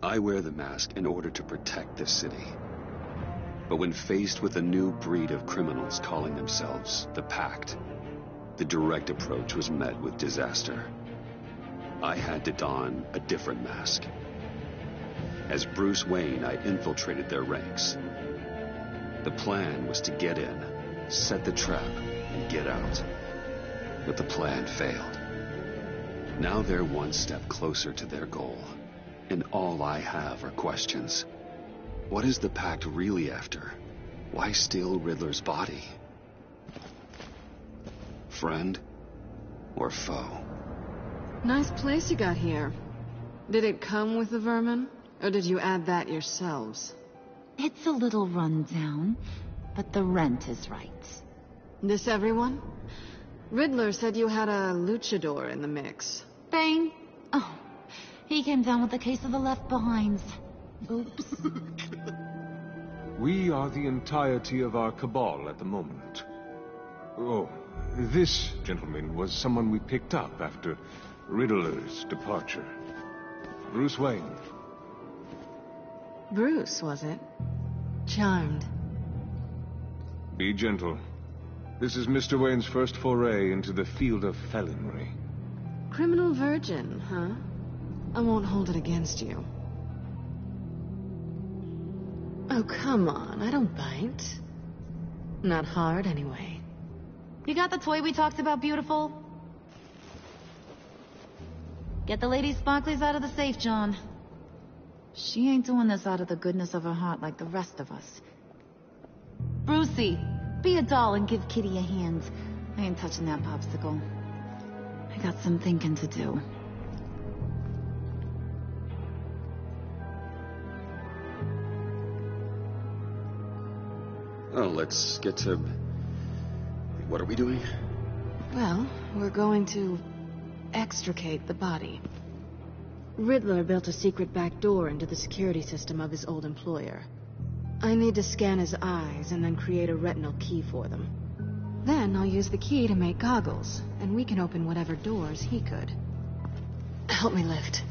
I wear the mask in order to protect this city. But when faced with a new breed of criminals calling themselves the Pact, the direct approach was met with disaster. I had to don a different mask. As Bruce Wayne, I infiltrated their ranks. The plan was to get in, set the trap, and get out. But the plan failed. Now they're one step closer to their goal, and all I have are questions. What is the Pact really after? Why steal Riddler's body? Friend or foe? Nice place you got here. Did it come with the vermin, or did you add that yourselves? It's a little run down, but the rent is right. This everyone? Riddler said you had a luchador in the mix. Bane? Oh, he came down with a case of the left behinds. Oops. We are the entirety of our cabal at the moment. Oh, this gentleman was someone we picked up after Riddler's departure. Bruce Wayne. Bruce, was it? Charmed. Be gentle. This is Mr. Wayne's first foray into the field of felonry. Criminal virgin, huh? I won't hold it against you. Oh, come on, I don't bite. Not hard, anyway. You got the toy we talked about, beautiful? Get the lady sparklies out of the safe, John. She ain't doing this out of the goodness of her heart like the rest of us. Brucey, be a doll and give Kitty a hand. I ain't touching that popsicle. I got some thinking to do. Oh, let's get to... What are we doing? Well, we're going to extricate the body. Riddler built a secret back door into the security system of his old employer. I need to scan his eyes and then create a retinal key for them. Then I'll use the key to make goggles, and we can open whatever doors he could. Help me lift.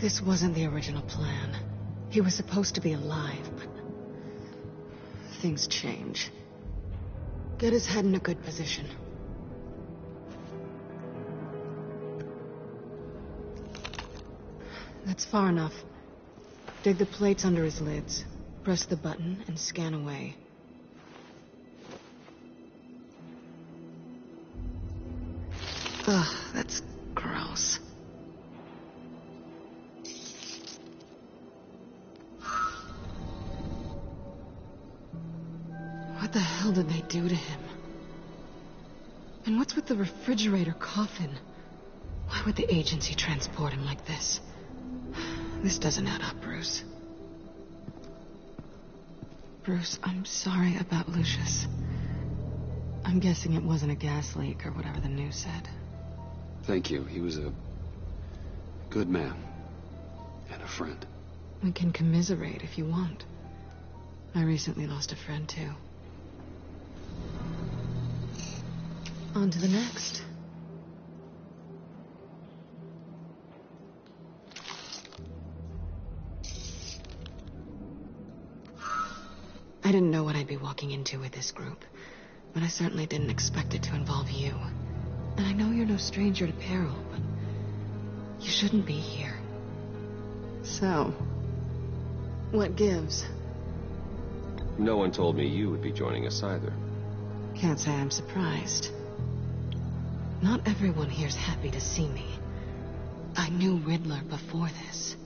This wasn't the original plan. He was supposed to be alive, but things change. Get his head in a good position. That's far enough. Dig the plates under his lids. Press the button and scan away. Ugh, that's gross. What the hell did they do to him? And what's with the refrigerator coffin? Why would the agency transport him like this? This doesn't add up, Bruce. Bruce, I'm sorry about Lucius. I'm guessing it wasn't a gas leak or whatever the news said. Thank you. He was a good man. And a friend. We can commiserate if you want. I recently lost a friend, too. On to the next. I didn't know what I'd be walking into with this group, but I certainly didn't expect it to involve you. And I know you're no stranger to peril, but you shouldn't be here. So, what gives? No one told me you would be joining us either. Can't say I'm surprised. Not everyone here's happy to see me. I knew Riddler before this.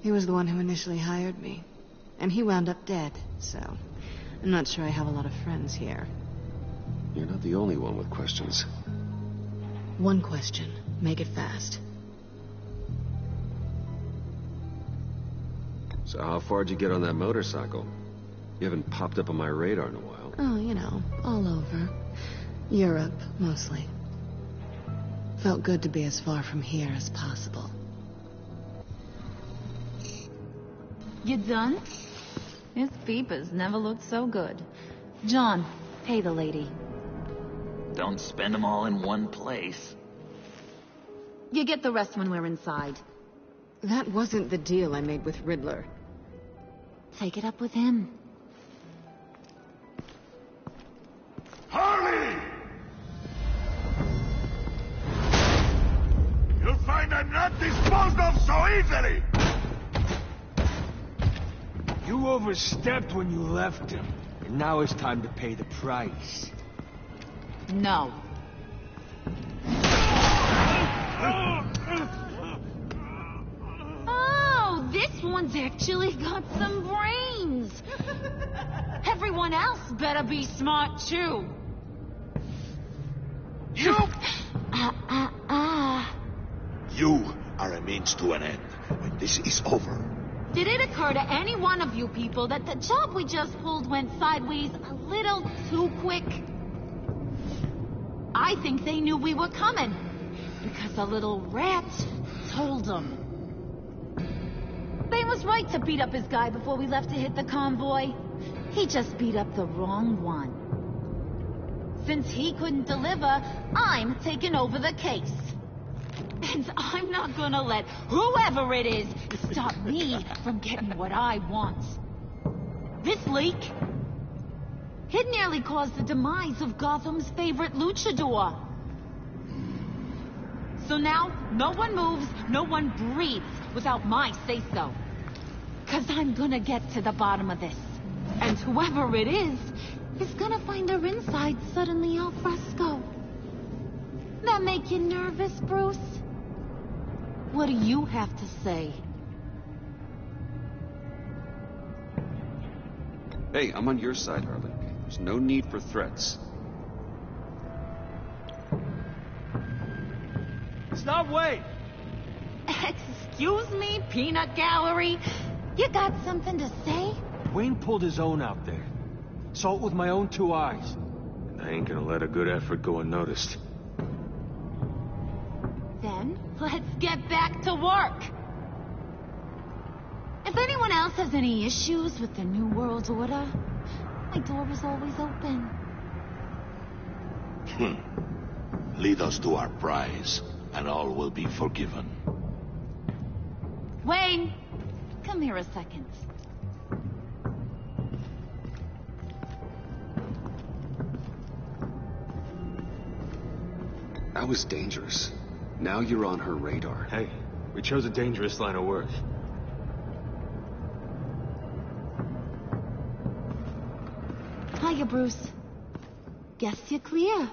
He was the one who initially hired me. And he wound up dead, so I'm not sure I have a lot of friends here. You're not the only one with questions. One question. Make it fast. So how far'd you get on that motorcycle? You haven't popped up on my radar in a while. Oh, you know, all over. Europe, mostly. Felt good to be as far from here as possible. You done? His peepers never looked so good. John, pay the lady. Don't spend them all in one place. You get the rest when we're inside. That wasn't the deal I made with Riddler. Take it up with him. Harley! You'll find I'm not disposed of so easily! You overstepped when you left him, and now it's time to pay the price. No. Oh, this one's actually got some brains. Everyone else better be smart too. You! You are a means to an end, and this is over. Did it occur to any one of you people that the job we just pulled went sideways a little too quick? I think they knew we were coming, because a little rat told them. They was right to beat up his guy before we left to hit the convoy. He just beat up the wrong one. Since he couldn't deliver, I'm taking over the case. And I'm not gonna let whoever it is stop me from getting what I want. This leak, it nearly caused the demise of Gotham's favorite luchador. So now, no one moves, no one breathes without my say-so. 'Cause I'm gonna get to the bottom of this. And whoever it is gonna find her inside suddenly al fresco. That make you nervous, Bruce? What do you have to say? Hey, I'm on your side, Harley. There's no need for threats. Stop, wait! Excuse me, peanut gallery? You got something to say? Wayne pulled his own out there. Saw it with my own 2 eyes. And I ain't gonna let a good effort go unnoticed. Then, let's get back to work. If anyone else has any issues with the New World Order, my door is always open. Lead us to our prize, and all will be forgiven. Wayne, come here a second. That was dangerous. Now you're on her radar. Hey, we chose a dangerous line of work. Hiya, Bruce. Guess you're clear.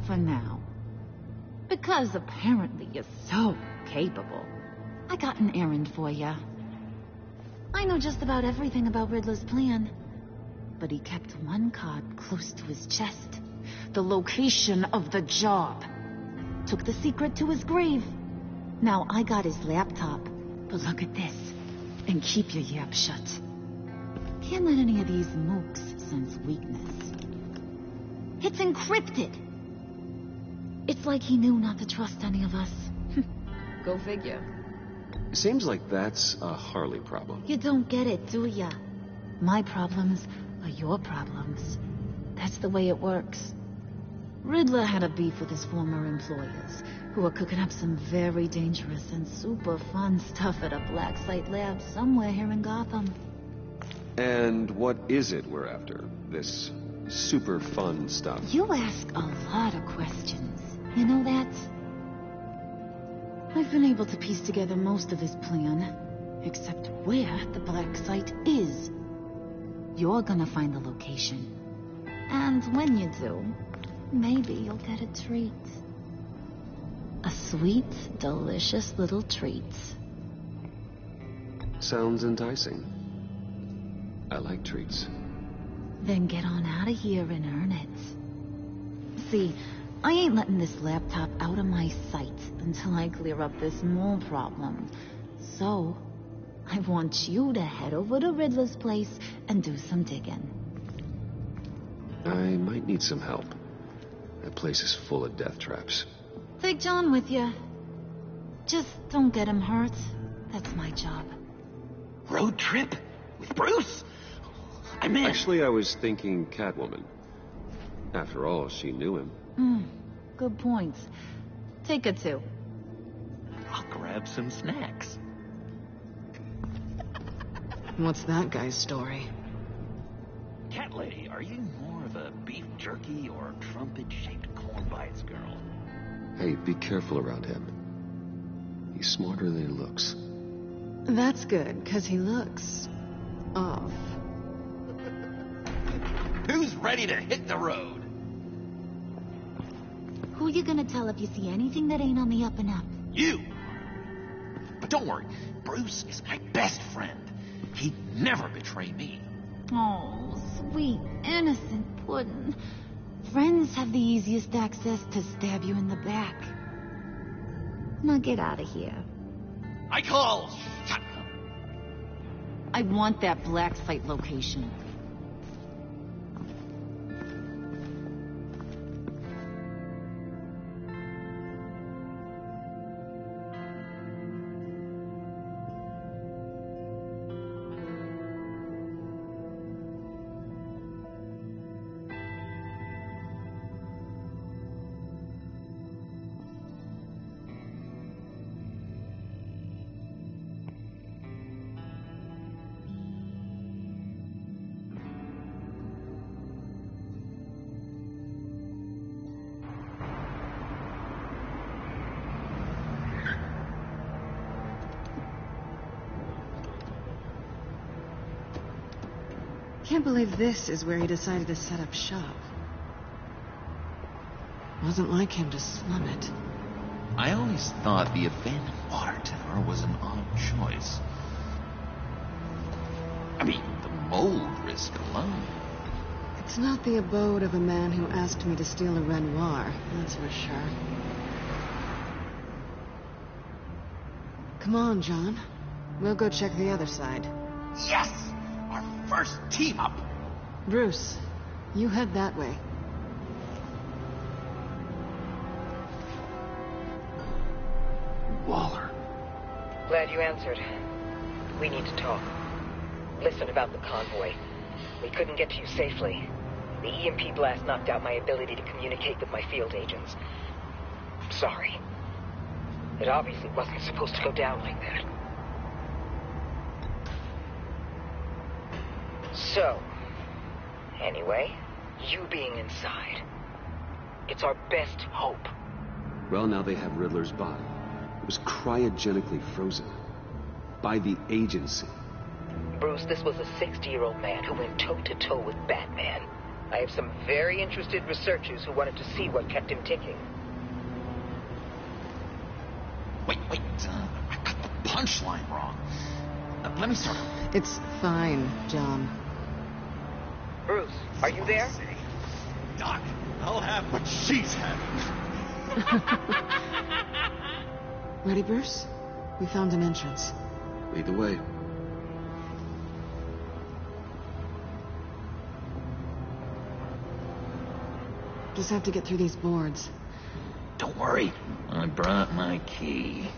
For now. Because apparently you're so capable. I got an errand for you. I know just about everything about Riddler's plan. But he kept one card close to his chest. The location of the job. Took the secret to his grave. Now I got his laptop. But look at this. And keep your yap shut. Can't let any of these mooks sense weakness. It's encrypted. It's like he knew not to trust any of us. Go figure. Seems like that's a Harley problem. You don't get it, do ya? My problems are your problems. That's the way it works. Riddler had a beef with his former employers, who were cooking up some very dangerous and super fun stuff at a black site lab somewhere here in Gotham. And what is it we're after? This super fun stuff? You ask a lot of questions. You know that? I've been able to piece together most of his plan, except where the black site is. You're gonna find the location. And when you do, maybe you'll get a treat. A sweet, delicious little treat. Sounds enticing. I like treats. Then get on out of here and earn it. See, I ain't letting this laptop out of my sight until I clear up this mole problem. So, I want you to head over to Riddler's place and do some digging. I might need some help. That place is full of death traps. Take John with you. Just don't get him hurt. That's my job. Road trip? With Bruce? I meant... Actually, I was thinking Catwoman. After all, she knew him. Good points. Take her to. I'll grab some snacks. What's that guy's story? Cat lady, are you more of a beef jerky or trumpet-shaped corn bites girl? Hey, be careful around him. He's smarter than he looks. That's good, because he looks... off. Who's ready to hit the road? Who you gonna tell if you see anything that ain't on the up and up? You! But don't worry, Bruce is my best friend. He'd never betray me. Oh, sweet, innocent Puddin'. Friends have the easiest access to stab you in the back. Now get out of here. I call shut. I want that black site location. Can't believe this is where he decided to set up shop. Wasn't like him to slum it. I always thought the abandoned water tower was an odd choice. I mean, the mold risk alone. It's not the abode of a man who asked me to steal a Renoir, that's for sure. Come on, John. We'll go check the other side. Yes! Our first team up! Bruce, you head that way. Waller. Glad you answered. We need to talk. Listen about the convoy. We couldn't get to you safely. The EMP blast knocked out my ability to communicate with my field agents. I'm sorry. It obviously wasn't supposed to go down like that. So, anyway, you being inside, it's our best hope. Well, now they have Riddler's body. It was cryogenically frozen. By the agency. Bruce, this was a 60-year-old man who went toe-to-toe with Batman. I have some very interested researchers who wanted to see what kept him ticking. Wait, I got the punchline wrong. Let me start. It's fine, John. Bruce, are you there? Doc, I'll have what she's having. Ready, Bruce? We found an entrance. Lead the way. Just have to get through these boards. Don't worry, I brought my key.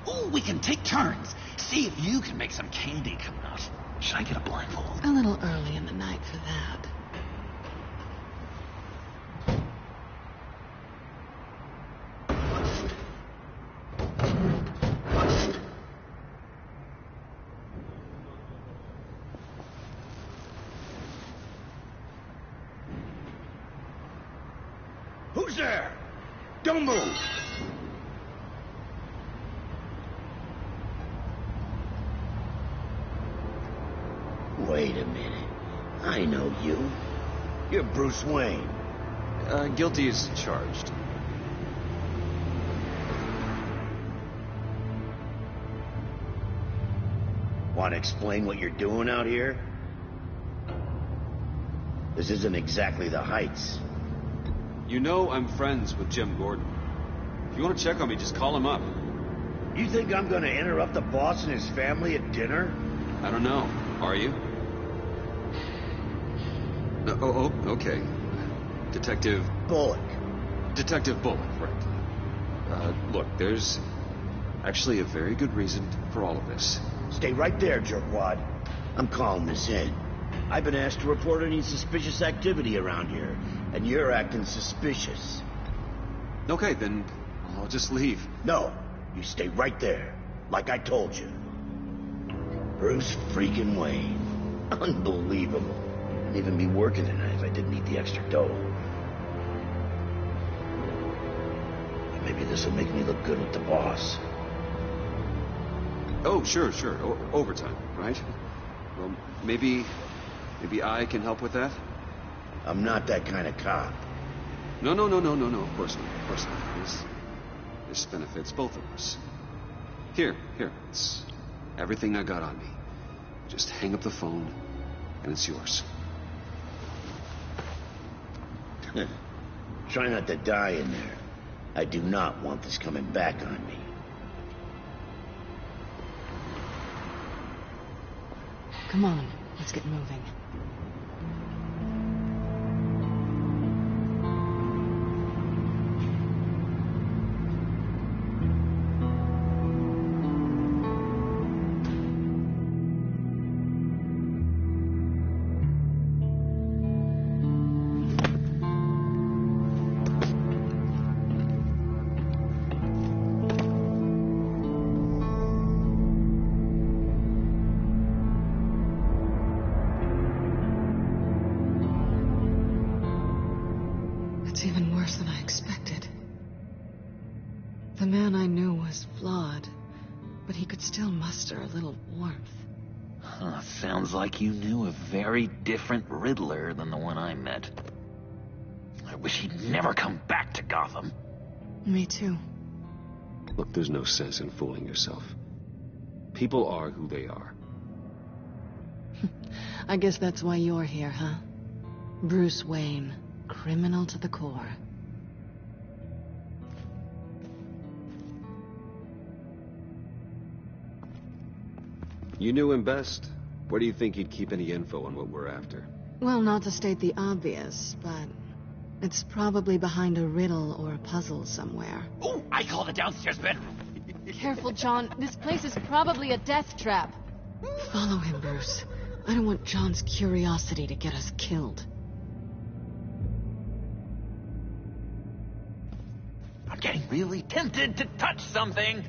Ooh, we can take turns. See if you can make some candy come out. Should I get a blindfold? A little early in the night for that. Who's there? Don't move! Wait a minute. I know you. You're Bruce Wayne. Guilty as charged. Want to explain what you're doing out here? This isn't exactly the Heights. You know I'm friends with Jim Gordon. If you want to check on me, just call him up. You think I'm gonna interrupt the boss and his family at dinner? I don't know. Are you? Oh, okay. Detective... Bullock. Detective Bullock, right. Look, there's actually a very good reason for all of this. Stay right there, jerkwad. I'm calling this in. I've been asked to report any suspicious activity around here, and you're acting suspicious. Okay, then I'll just leave. No, you stay right there, like I told you. Bruce freaking Wayne. Unbelievable. Wouldn't even be working tonight if I didn't need the extra dough. Maybe this will make me look good with the boss. Oh, sure. Overtime, right? Well, maybe I can help with that? I'm not that kind of cop. No, of course not. This benefits both of us. Here, it's everything I got on me. Just hang up the phone, and it's yours. Try not to die in there. I do not want this coming back on me. Come on, let's get moving. It's even worse than I expected. The man I knew was flawed, but he could still muster a little warmth. Huh, sounds like you knew a very different Riddler than the one I met. I wish he'd never come back to Gotham. Me too. Look, there's no sense in fooling yourself. People are who they are. I guess that's why you're here, huh? Bruce Wayne, criminal to the core. You knew him best. Where do you think he'd keep any info on what we're after? Well, not to state the obvious, but it's probably behind a riddle or a puzzle somewhere. Oh, I call the downstairs bedroom. Careful, John. This place is probably a death trap. Follow him, Bruce. I don't want John's curiosity to get us killed. I'm getting really tempted to touch something.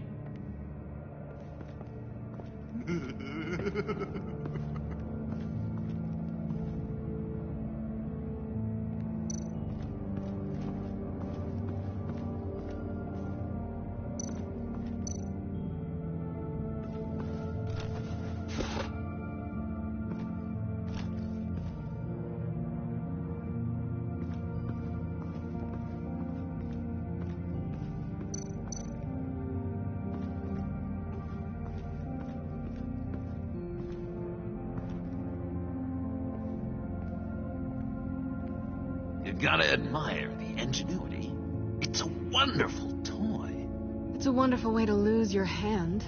You gotta admire the ingenuity. It's a wonderful toy. It's a wonderful way to lose your hand.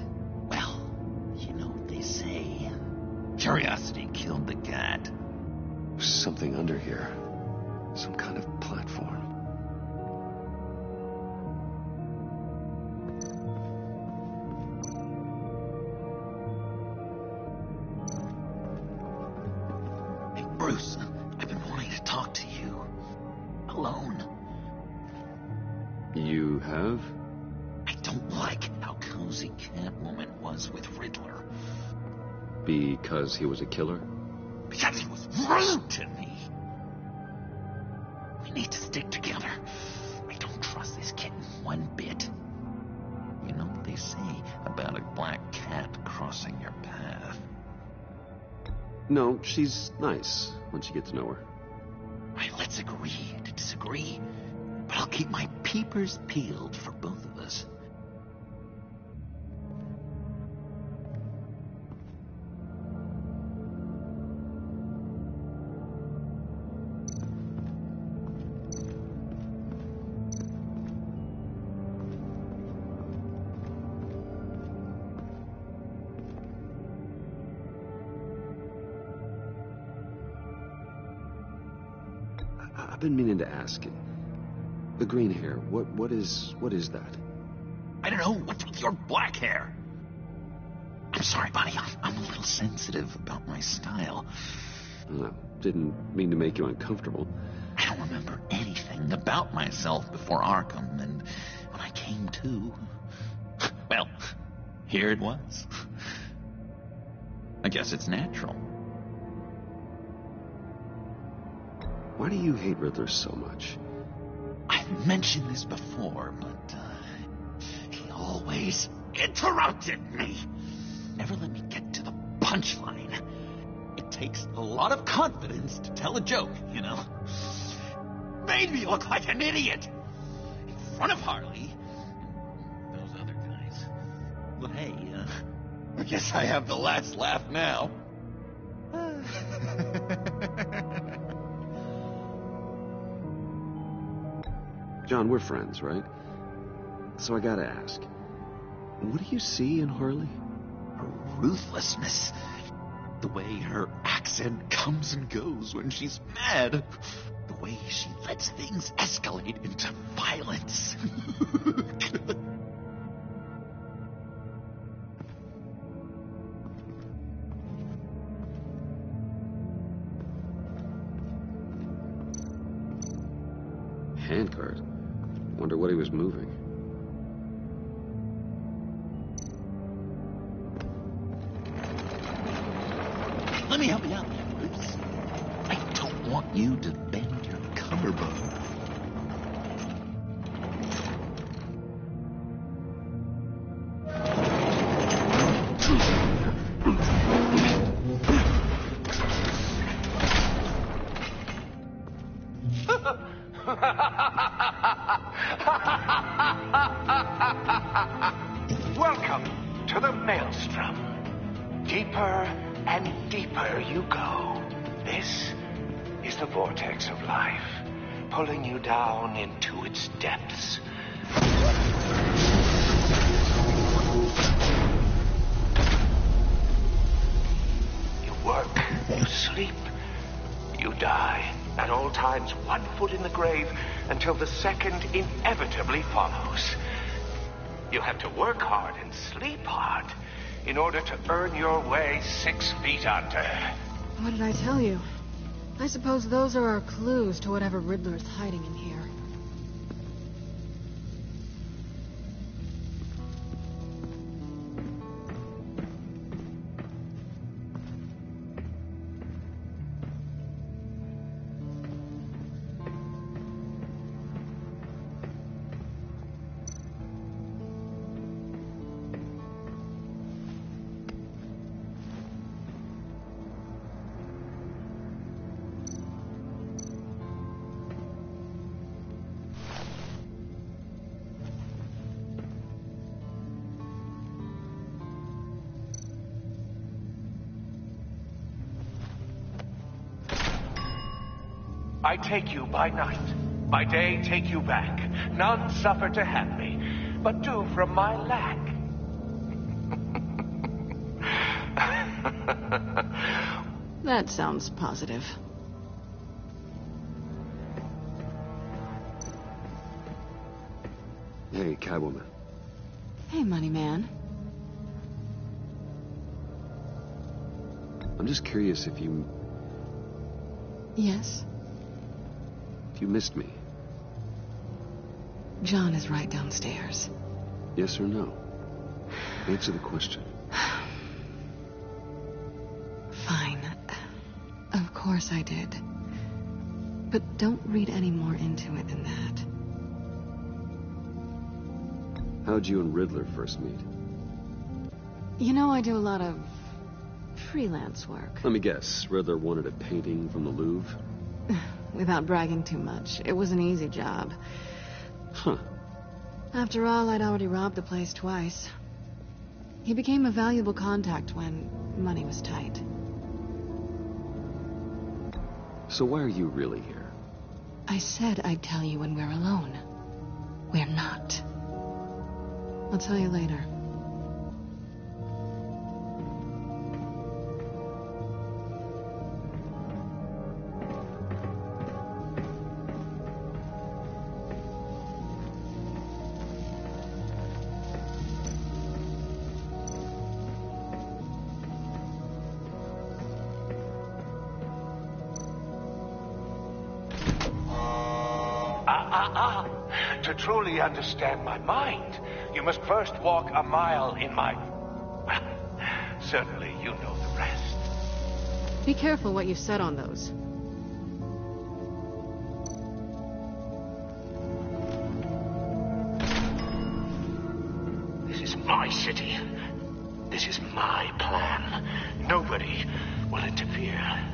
Well, you know what they say. Curiosity killed the cat. There's something under here. Some kind of platform. Hey, Bruce, I've been wanting to talk to you. Alone. You have? I don't like how cozy Catwoman was with Riddler. Because he was a killer? Because he was rude to me. We need to stick together. I don't trust this kitten one bit. You know what they say about a black cat crossing your path? No, she's nice once you get to know her. Right, let's agree to disagree. But I'll keep my peepers peeled for both of us. I've been meaning to ask you. The green hair, what is that? I don't know. What's with your black hair? I'm sorry, buddy. I'm a little sensitive about my style. Didn't mean to make you uncomfortable. I don't remember anything about myself before Arkham, and when I came to, well, here it was. I guess it's natural. Why do you hate Riddler so much? I've mentioned this before, but he always interrupted me. Never let me get to the punchline. It takes a lot of confidence to tell a joke, you know? Made me look like an idiot in front of Harley and those other guys. But hey, I guess I have the last laugh now. John, we're friends, right? So I gotta ask, what do you see in Harley? Her ruthlessness. The way her accent comes and goes when she's mad. The way she lets things escalate into violence. Handcart. Wonder what he was moving. Let me help you out, Bruce. I don't want you to bend your collarbone. Welcome to the Maelstrom. Deeper and deeper you go. This is the vortex of life, pulling you down into its depths. You work, you sleep, you die. At all times, 1 foot in the grave until the second inevitably follows. You have to work hard and sleep hard in order to earn your way 6 feet under. What did I tell you? I suppose those are our clues to whatever Riddler's hiding in here. I take you by night. By day, take you back. None suffer to have me, but do from my lack. That sounds positive. Hey, Catwoman. Hey, Money Man. I'm just curious if you Yes? missed me. John is right downstairs. Yes or no? Answer the question. Fine. Of course I did. But don't read any more into it than that. How'd you and Riddler first meet? You know, I do a lot of freelance work. Let me guess. Riddler wanted a painting from the Louvre? Without bragging too much, it was an easy job. Huh. After all, I'd already robbed the place twice. He became a valuable contact when money was tight. So why are you really here? I said I'd tell you when we're alone. We're not. I'll tell you later. To truly understand my mind, you must first walk a mile in my... Certainly, you know the rest. Be careful what you set on those. This is my city. This is my plan. Nobody will interfere.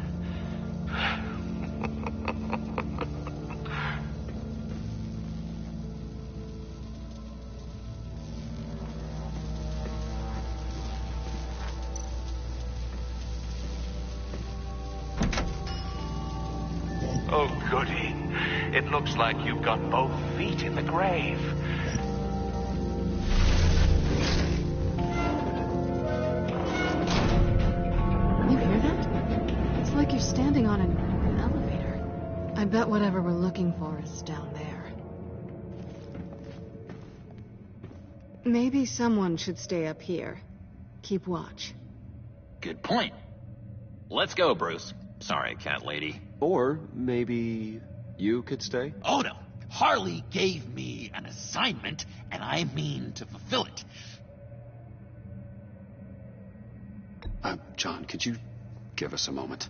Oh, goody. It looks like you've got both feet in the grave. You hear that? It's like you're standing on an elevator. I bet whatever we're looking for is down there. Maybe someone should stay up here. Keep watch. Good point. Let's go, Bruce. Sorry, cat lady. Or maybe you could stay? Oh, no. Harley gave me an assignment, and I mean to fulfill it. John, could you give us a moment?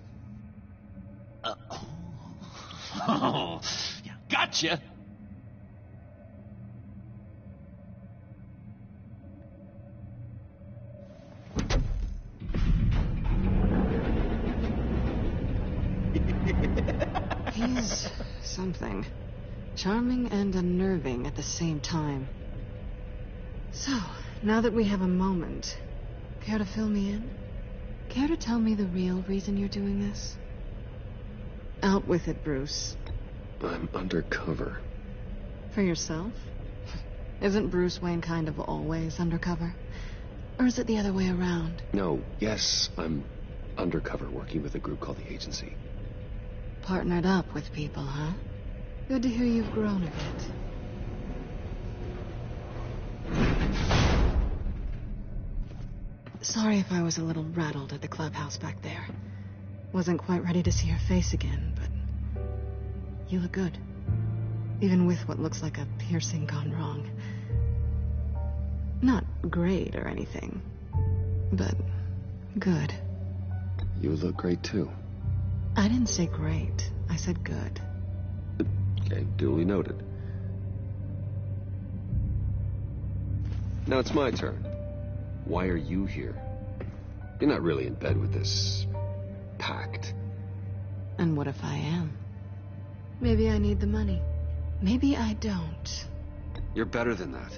Oh, yeah, gotcha. He's something. Charming and unnerving at the same time. So, now that we have a moment, care to fill me in? Care to tell me the real reason you're doing this? Out with it, Bruce. I'm undercover. For yourself? Isn't Bruce Wayne kind of always undercover? Or is it the other way around? No, yes, I'm undercover working with a group called the Agency. Partnered up with people, huh? Good to hear you've grown a bit. Sorry if I was a little rattled at the clubhouse back there. Wasn't quite ready to see your face again, but you look good. Even with what looks like a piercing gone wrong. Not great or anything, but good. You look great, too. I didn't say great. I said good. Okay, duly noted. Now it's my turn. Why are you here? You're not really in bed with this... pact. And what if I am? Maybe I need the money. Maybe I don't. You're better than that.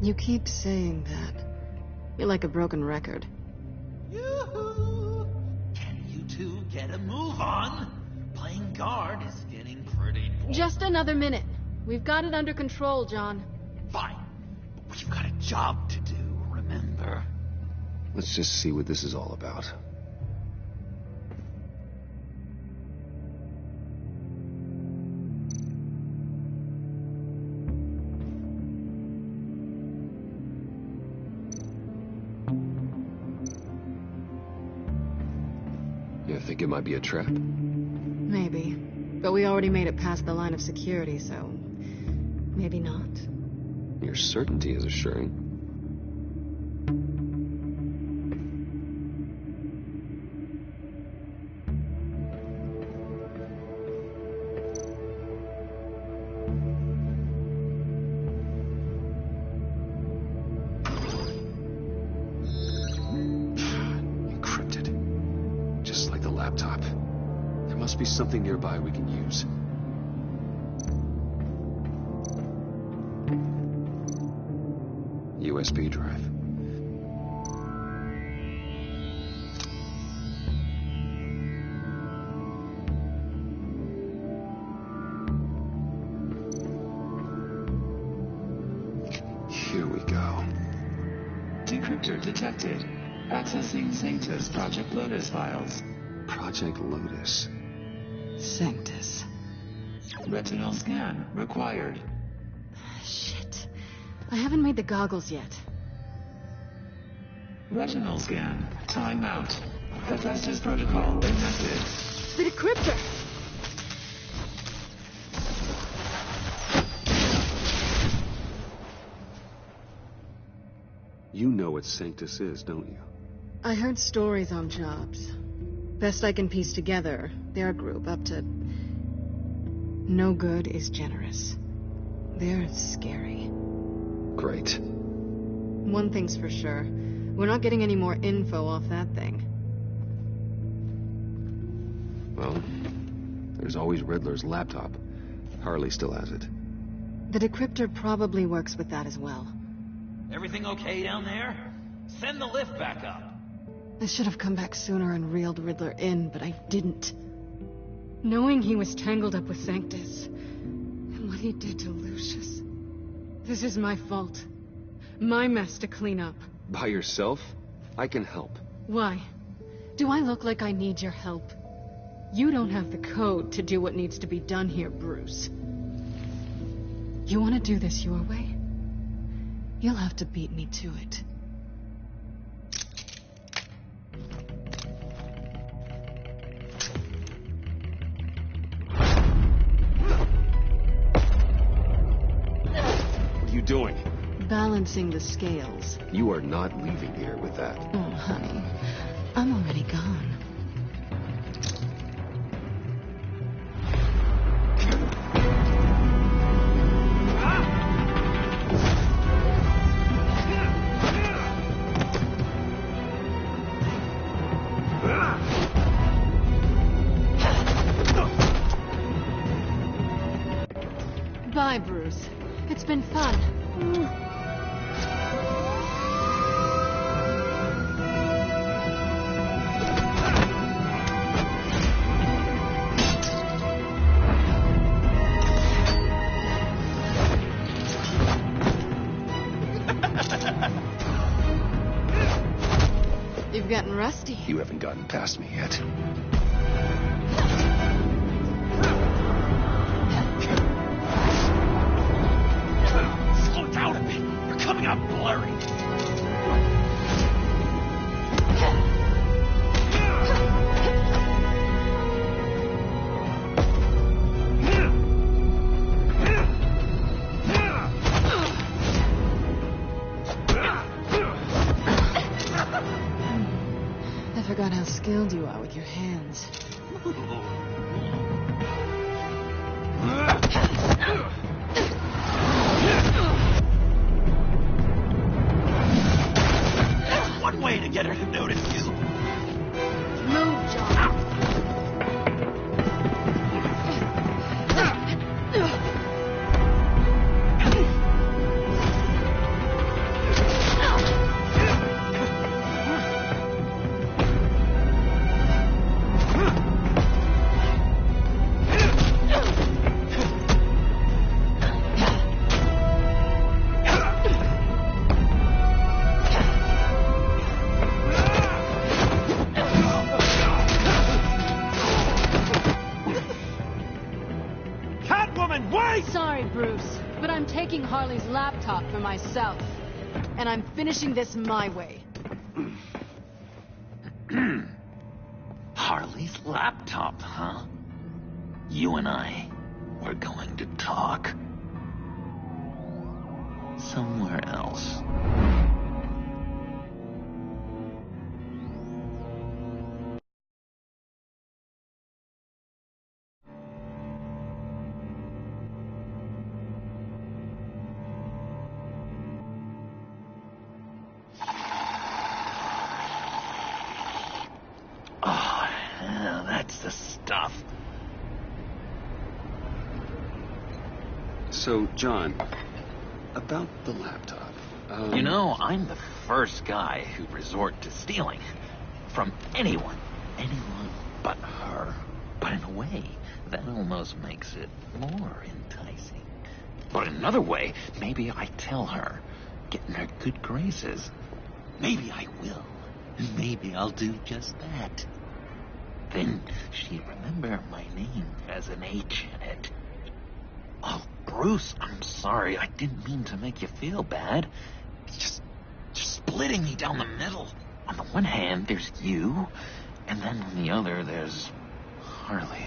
You keep saying that. You're like a broken record. Yoo-hoo! Can you two get a move on? Playing guard is getting pretty boring. Just another minute. We've got it under control, John. Fine. But we've got a job to do, remember? Let's just see what this is all about. You think it might be a trap? Maybe. But we already made it past the line of security, so... maybe not. Your certainty is assuring. Encrypted. Just like the laptop. There must be something nearby we can use. USB drive. Here we go. Decryptor detected. Accessing Sanctus Project Lotus files. Project Lotus. Sanctus. Retinal scan required. Shit. I haven't made the goggles yet. Retinal scan. Timeout. Hephaestus protocol enacted. The decryptor! know what Sanctus is, don't you? I heard stories on jobs. Best I can piece together, their group up to... No good is generous. They're scary. Great. One thing's for sure. We're not getting any more info off that thing. Well, there's always Riddler's laptop. Harley still has it. The decryptor probably works with that as well. Everything okay down there? Send the lift back up. I should have come back sooner and reeled Riddler in, but I didn't. Knowing he was tangled up with Sanctus, and what he did to Lucius. This is my fault. My mess to clean up. By yourself? I can help. Why? Do I look like I need your help? You don't have the code to do what needs to be done here, Bruce. You want to do this your way? You'll have to beat me to it. What are you doing? Balancing the scales. You are not leaving here with that. Oh, honey. I'm already gone. Bye, Bruce. It's been fun. You've gotten rusty. You haven't gotten past me yet. Slow down a bit. You're coming out blurry. I forgot how skilled you are with your hands. That's one way to get her to notice you. Move, John. Catwoman, wait! Sorry, Bruce, but I'm taking Harley's laptop for myself. And I'm finishing this my way. Harley's laptop, huh? You and I, we're going to talk. Somewhere else. Oh, yeah, that's the stuff. So, John, about the laptop. You know, I'm the first guy who'd resort to stealing. From anyone. Anyone but her. But in a way, that almost makes it more enticing. But in another way, maybe I tell her, get in her good graces. Maybe I will. Maybe I'll do just that. Then she'd remember my name has an H in it. Oh, Bruce, I'm sorry. I didn't mean to make you feel bad. It's just splitting me down the middle. On the one hand, there's you, and then on the other, there's Harley.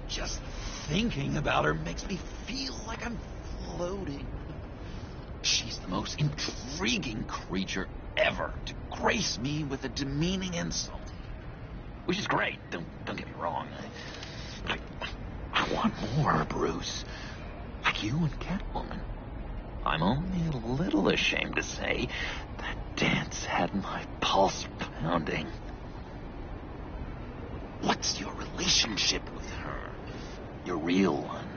Just thinking about her makes me feel like I'm floating. the most intriguing creature ever to grace me with a demeaning insult. Which is great, don't get me wrong. I want more, Bruce. Like you and Catwoman. I'm only a little ashamed to say that dance had my pulse pounding. What's your relationship with her? Your real one?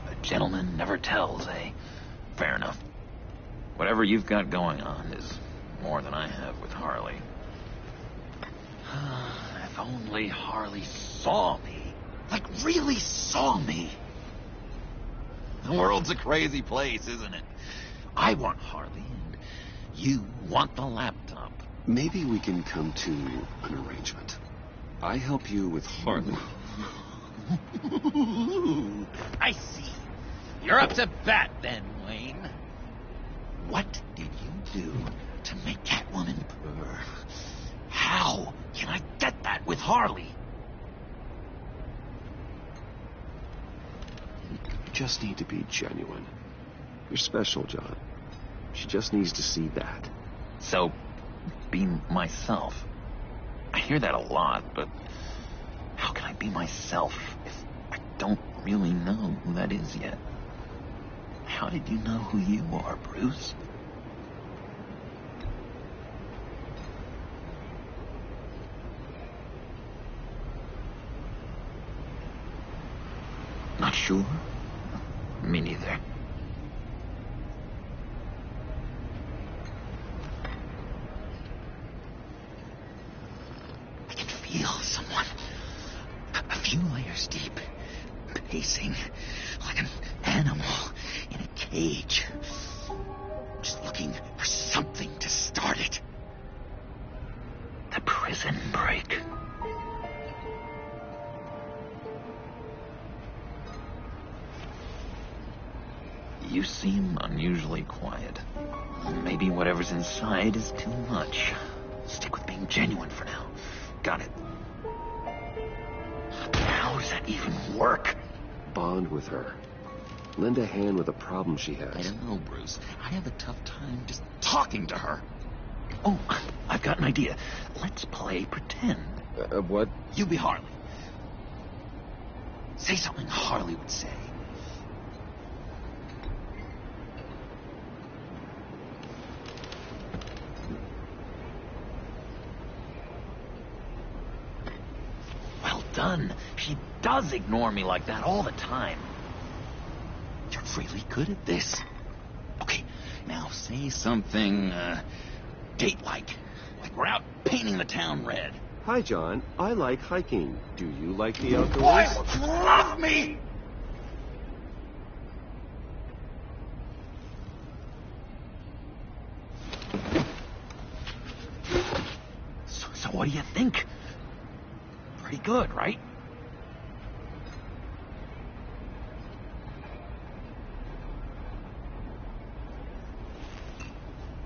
A gentleman never tells, eh? Fair enough. Whatever you've got going on is more than I have with Harley. If only Harley saw me. Like, really saw me. The world's a crazy place, isn't it? I want Harley, and you want the laptop. Maybe we can come to an arrangement. I help you with Harley. I see. You're up to bat then, Wayne. What did you do to make Catwoman purr? How can I get that with Harley? You just need to be genuine. You're special, John. She just needs to see that. So, be myself. I hear that a lot, but how can I be myself if I don't really know who that is yet? How did you know who you are, Bruce? Not sure? Me neither. I can feel someone a few layers deep, pacing like an animal in a cage, just looking for something to start it. The prison break. You seem unusually quiet. Maybe whatever's inside is too much. Stick with being genuine for now. Got it. How does that even work? Bond with her. Lend a hand with a problem she has. I don't know, Bruce. I have a tough time just talking to her. Oh, I've got an idea. Let's play pretend. What? You be Harley. Say something Harley would say. Done. She does ignore me like that all the time. You're really good at this. Okay, now say something, date-like. Like we're out painting the town red. Hi, John. I like hiking. Do you like the outdoors? Boys, love me! So what do you think? Pretty good, right?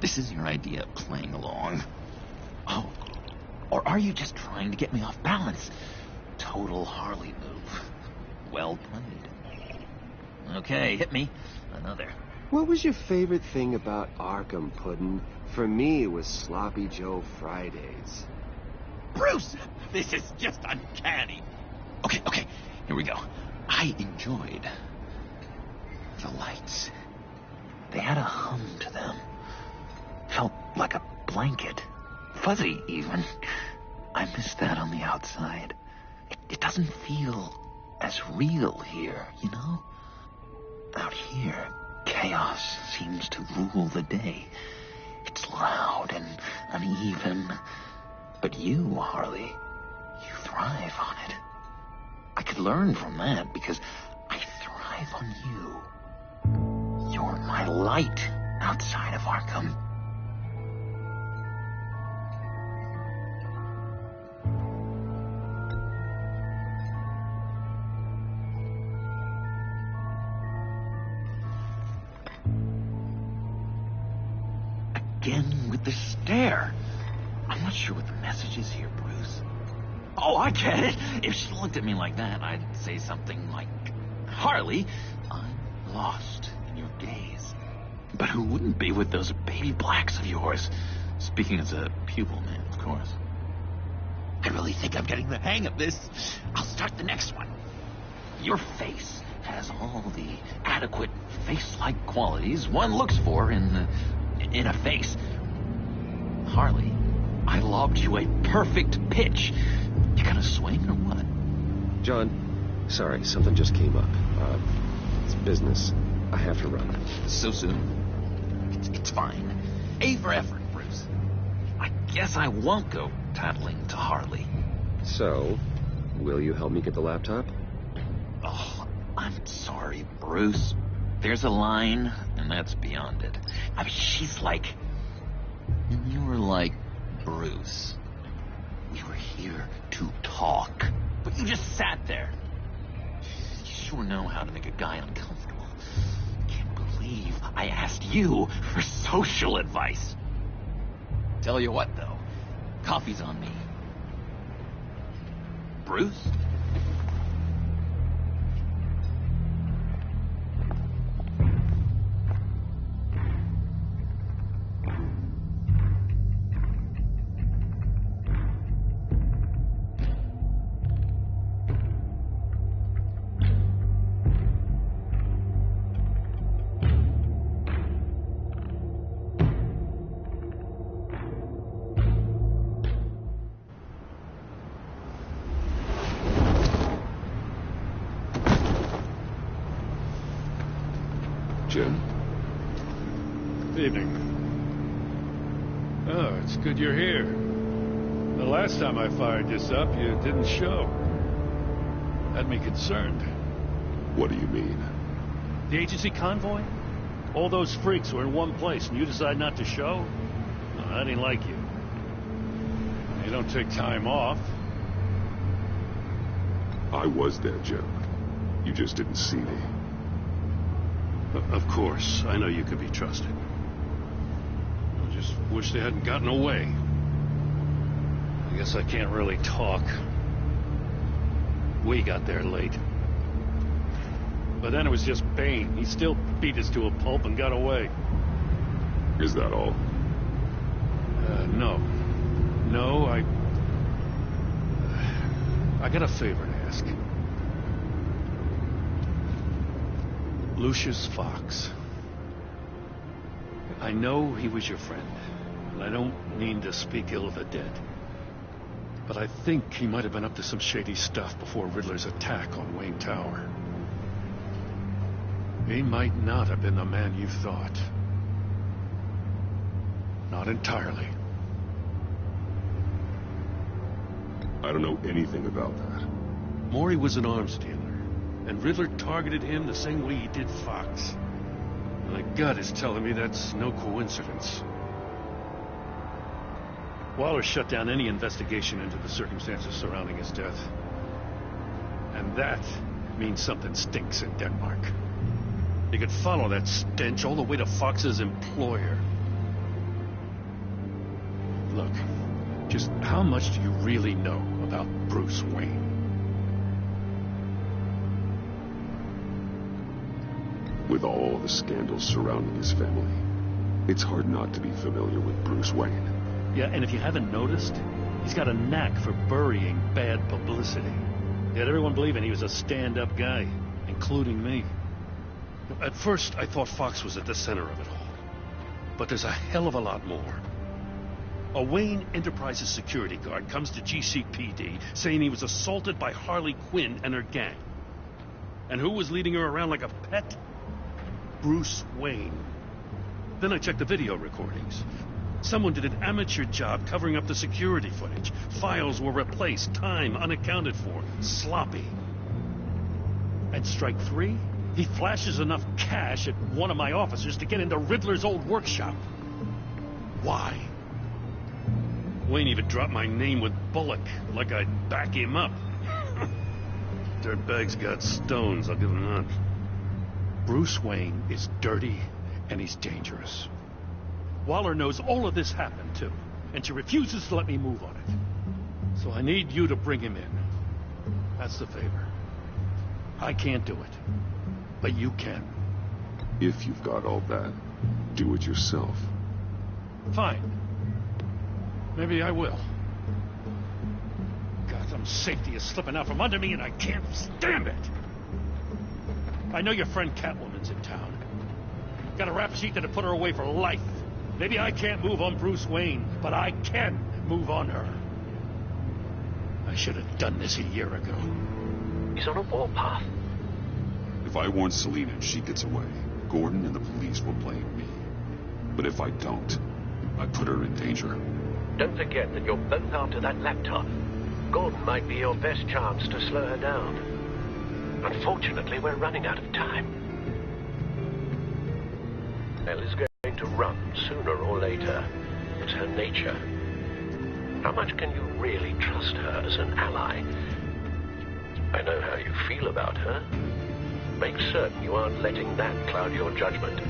This is your idea of playing along. Oh, or are you just trying to get me off balance? Total Harley move. Well played. Okay, hit me. Another. What was your favorite thing about Arkham, Puddin'? For me, it was Sloppy Joe Fridays. Bruce! This is just uncanny. Okay, here we go. I enjoyed the lights. They had a hum to them. Felt like a blanket. Fuzzy, even. I miss that on the outside. It doesn't feel as real here, you know? Out here, chaos seems to rule the day. It's loud and uneven. But you, Harley, you thrive on it. I could learn from that because I thrive on you. You're my light outside of Arkham. Again with the stare. I'm not sure what the message is here, Bruce. Oh, I get it. If she looked at me like that, I'd say something like, Harley, I'm lost in your gaze. But who wouldn't be with those baby blacks of yours? Speaking as a pupil man, of course. I really think I'm getting the hang of this. I'll start the next one. Your face has all the adequate face-like qualities one looks for in a face. Harley, I lobbed you a perfect pitch. You gonna swing or what? John, sorry, something just came up. It's business. I have to run. So soon? It's fine. A for effort, Bruce. I guess I won't go tattling to Harley. So, will you help me get the laptop? Oh, I'm sorry, Bruce. There's a line, and that's beyond it. I mean, she's like... And you were like Bruce. We were here to talk, but you just sat there. You sure know how to make a guy uncomfortable. Can't believe I asked you for social advice. Tell you what, though. Coffee's on me. Bruce? Jim? Evening. Oh, it's good you're here. The last time I fired this up, you didn't show. Had me concerned. What do you mean? The agency convoy? All those freaks were in one place, and you decide not to show? No, I didn't like you. You don't take time off. I was there, Jim. You just didn't see me. Of course, I know you could be trusted. I just wish they hadn't gotten away. I guess I can't really talk. We got there late. But then it was just Bane. He still beat us to a pulp and got away. Is that all? No. No, I got a favor to ask. Lucius Fox. I know he was your friend, and I don't mean to speak ill of the dead. But I think he might have been up to some shady stuff before Riddler's attack on Wayne Tower. He might not have been the man you thought. Not entirely. I don't know anything about that. Maury was an arms dealer, and Riddler targeted him the same way he did Fox. My gut is telling me that's no coincidence. Waller shut down any investigation into the circumstances surrounding his death. And that means something stinks in Denmark. You could follow that stench all the way to Fox's employer. Look, just how much do you really know about Bruce Wayne? With all the scandals surrounding his family, it's hard not to be familiar with Bruce Wayne. Yeah, and if you haven't noticed, he's got a knack for burying bad publicity. He had everyone believing he was a stand-up guy, including me. At first, I thought Fox was at the center of it all. But there's a hell of a lot more. A Wayne Enterprises security guard comes to GCPD saying he was assaulted by Harley Quinn and her gang. And who was leading her around like a pet? Bruce Wayne. Then I checked the video recordings. Someone did an amateur job covering up the security footage. Files were replaced, time unaccounted for, sloppy. And strike three, he flashes enough cash at one of my officers to get into Riddler's old workshop. Why? Wayne even dropped my name with Bullock, like I'd back him up. Dirtbag's got stones, I'll give him that. Bruce Wayne is dirty, and he's dangerous. Waller knows all of this happened, too, and she refuses to let me move on it. So I need you to bring him in. That's the favor. I can't do it, but you can. If you've got all that, do it yourself. Fine. Maybe I will. Gotham safety is slipping out from under me and I can't stand it. I know your friend Catwoman's in town. Got a rap sheet that'll put her away for life. Maybe I can't move on Bruce Wayne, but I can move on her. I should have done this a year ago. He's on a warpath. If I warn Selina and she gets away, Gordon and the police will blame me. But if I don't, I put her in danger. Don't forget that you're both after that laptop. Gordon might be your best chance to slow her down. Unfortunately, we're running out of time. Elle is going to run sooner or later. It's her nature. How much can you really trust her as an ally? I know how you feel about her. Make certain you aren't letting that cloud your judgment.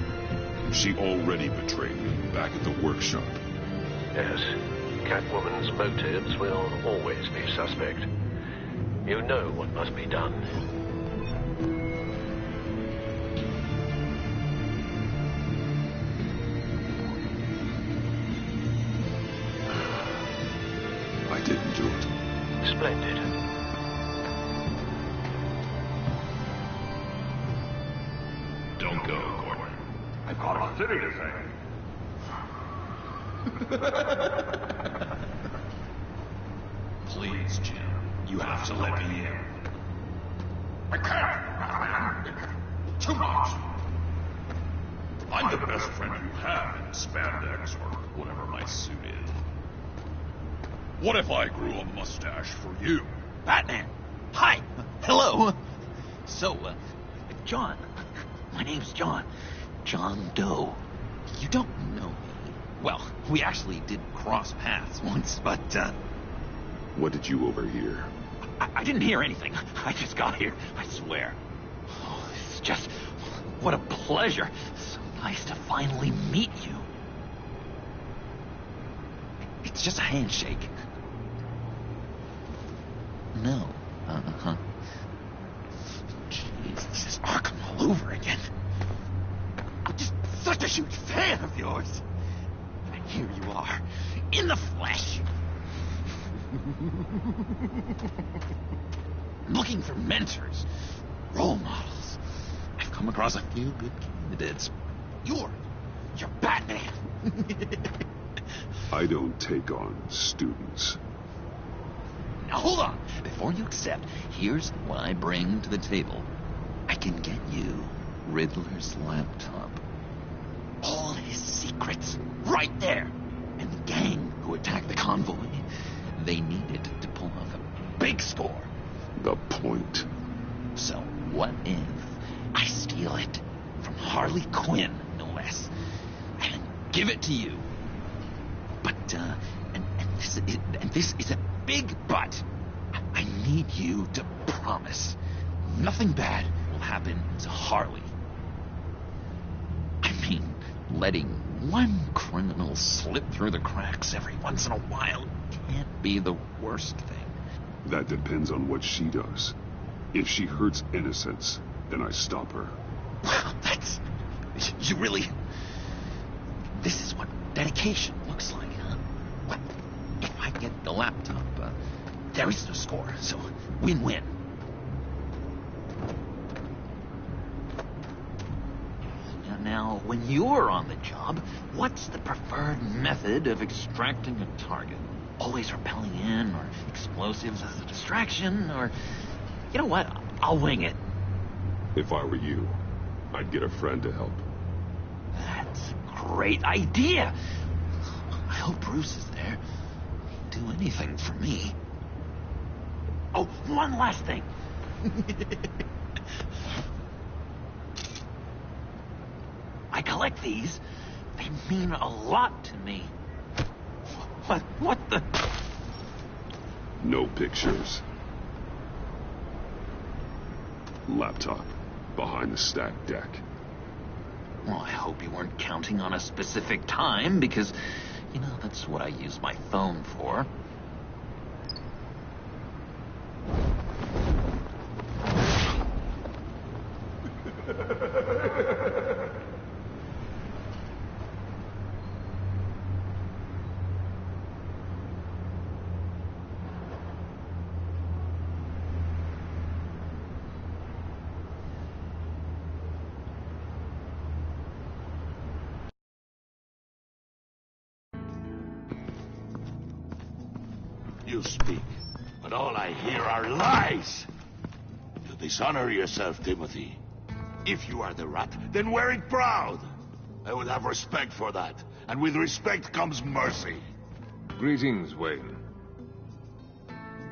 She already betrayed me back at the workshop. Yes, Catwoman's motives will always be suspect. You know what must be done. I didn't do it. Splendid. Don't go, Gordon. I've got a city to save. Please, Jim. You have to let me in. I can't. Too much. I'm the best friend you have in spandex or whatever my suit is. What if I grew a mustache for you? Batman! Hi! Hello! So, John. My name's John. John Doe. You don't know me. Well, we actually did cross paths once, but, What did you overhear? I didn't hear anything. I just got here, I swear. Oh, it's just... what a pleasure. So nice to finally meet you. It's just a handshake. No. Uh-huh. Jeez, this is Arkham all over again. I'm just such a huge fan of yours. And here you are, in the flesh. Looking for mentors, role models. I've come across a few good candidates. You're Batman. I don't take on students. Now hold on. Before you accept, here's what I bring to the table. I can get you Riddler's laptop. All his secrets, right there. And the gang who attacked the convoy, they needed to pull off a big score. The point. So what if I steal it from Harley Quinn, no less, and give it to you? But, and this is a big but. I need you to promise nothing bad will happen to Harley. I mean, letting one criminal slip through the cracks every once in a while can't be the worst thing. That depends on what she does. If she hurts innocents, then I stop her. Wow, that's... You really... This is what dedication looks like, huh? Well, if I get the laptop, there is no score, so win-win. Now, when you're on the job, what's the preferred method of extracting a target? Always rappelling in, or explosives as a distraction, or... You know what? I'll wing it. If I were you, I'd get a friend to help. That's a great idea. I hope Bruce is there. He'd do anything for me. Oh, one last thing. I collect these. They mean a lot to me. What the... No pictures. Laptop. Behind the stacked deck. Well, I hope you weren't counting on a specific time, because, you know, that's what I use my phone for. You speak, but all I hear are lies. You dishonor yourself, Timothy. If you are the rat, then wear it proud. I would have respect for that, and with respect comes mercy. Greetings, Wayne.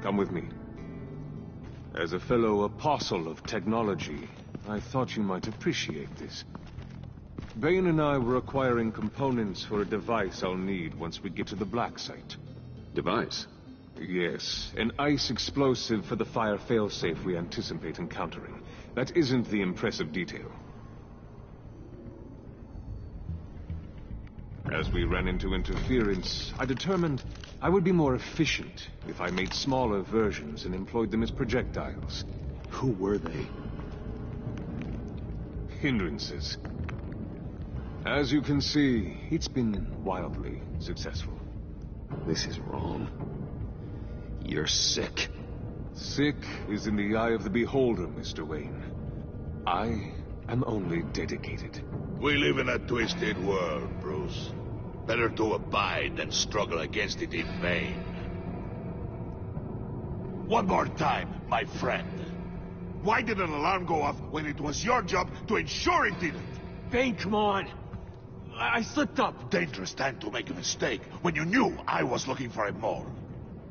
Come with me. As a fellow apostle of technology, I thought you might appreciate this. Bane and I were acquiring components for a device I'll need once we get to the Black Site. Device? Yes, an ice explosive for the fire failsafe we anticipate encountering. That isn't the impressive detail. As we ran into interference, I determined I would be more efficient if I made smaller versions and employed them as projectiles. Who were they? Hindrances. As you can see, it's been wildly successful. This is wrong. You're sick. Sick is in the eye of the beholder, Mr. Wayne. I am only dedicated. We live in a twisted world, Bruce. Better to abide than struggle against it in vain. One more time, my friend. Why did an alarm go off when it was your job to ensure it didn't? Bane, come on. I slipped up. Dangerous time to make a mistake when you knew I was looking for a mole.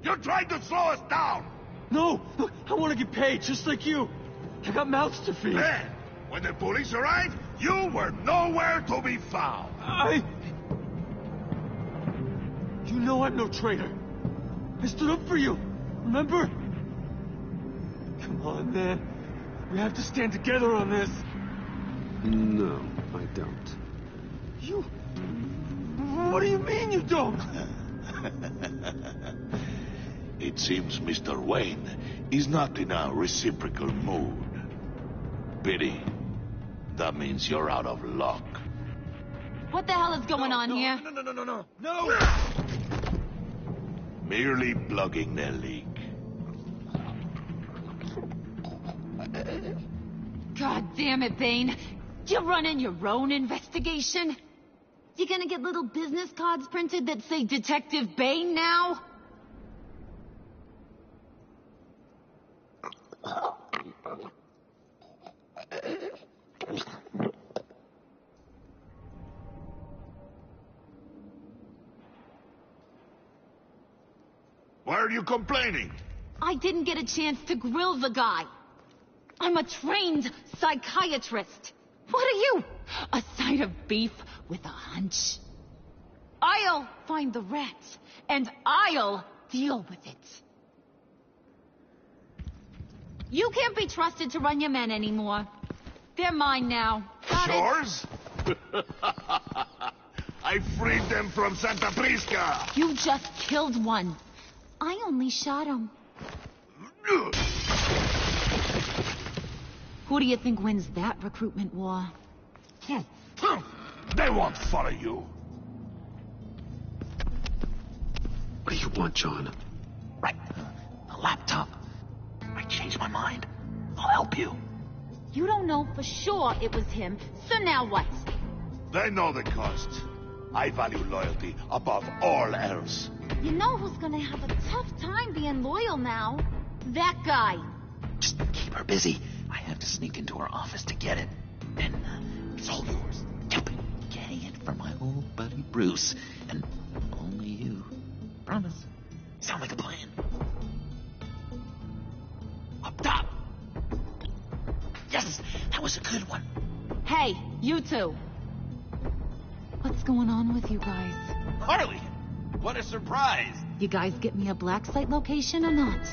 You're trying to slow us down! No! Look, I want to get paid, just like you. I got mouths to feed. Then, when the police arrived, you were nowhere to be found. You know I'm no traitor. I stood up for you, remember? Come on, man. We have to stand together on this. No, I don't. You... What do you mean you don't? It seems Mr. Wayne is not in a reciprocal mood. Pity. That means you're out of luck. What the hell is going on here? No! Merely plugging the leak. God damn it, Bane. You're running your own investigation? You gonna get little business cards printed that say Detective Bane now? Why are you complaining? I didn't get a chance to grill the guy. I'm a trained psychiatrist. What are you? A side of beef with a hunch? I'll find the rat, and I'll deal with it. You can't be trusted to run your men anymore. They're mine now. Got Yours? I freed them from Santa Prisca! You just killed one. I only shot him. Who do you think wins that recruitment war? They won't follow you. What do you want, John? Right. A laptop. I changed my mind. I'll help you. You don't know for sure it was him, so now what? They know the cost. I value loyalty above all else. You know who's gonna have a tough time being loyal now? That guy. Just keep her busy. I have to sneak into her office to get it. Then it's all yours. Yep. Getting it from my old buddy Bruce. And only you. Promise. Sound like a plan. Up top. Yes, that was a good one. Hey, you two. What's going on with you guys? Harley, what a surprise. You guys get me a black site location or not?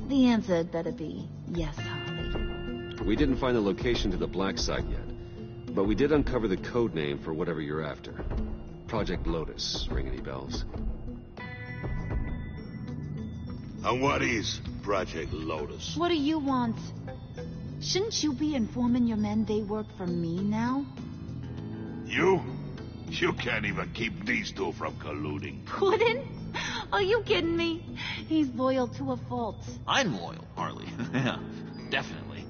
The answer had better be yes, Harley. We didn't find the location to the black site yet, but we did uncover the code name for whatever you're after. Project Lotus. Ring any bells? And what is Project Lotus? What do you want? Shouldn't you be informing your men they work for me now? You? You can't even keep these two from colluding. Puddin'? Are you kidding me? He's loyal to a fault. I'm loyal, Harley. Yeah, definitely.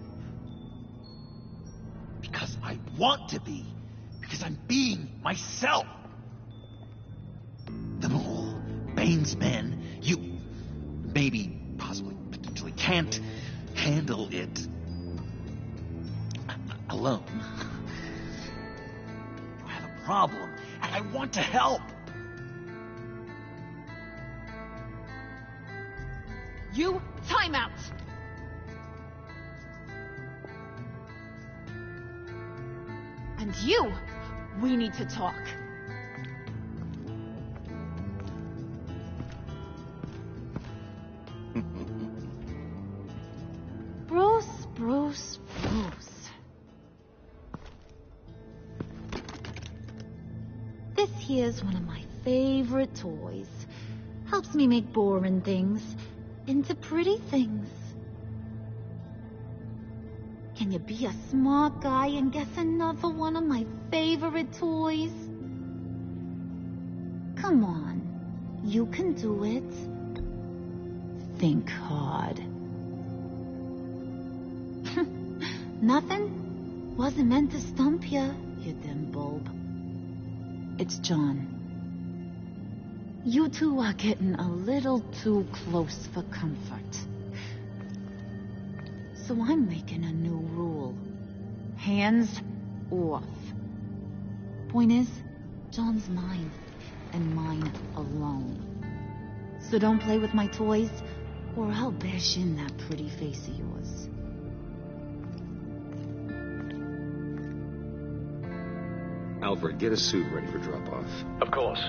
Because I want to be. Because I'm being myself. The mole, Bane Wayne's men, you maybe, possibly, potentially can't handle it alone. You have a problem, and I want to help. You, time out! And you, we need to talk. Bruce. This here's one of my favorite toys. Helps me make boring things into pretty things. Can you be a smart guy and guess another one of my favorite toys? Come on, you can do it. Think hard. Nothing? Wasn't meant to stump you, you dim bulb. It's John. You two are getting a little too close for comfort. So I'm making a new rule. Hands off. Point is, John's mine, and mine alone. So don't play with my toys, or I'll bash in that pretty face of yours. Alfred, get a suit ready for drop-off. Of course.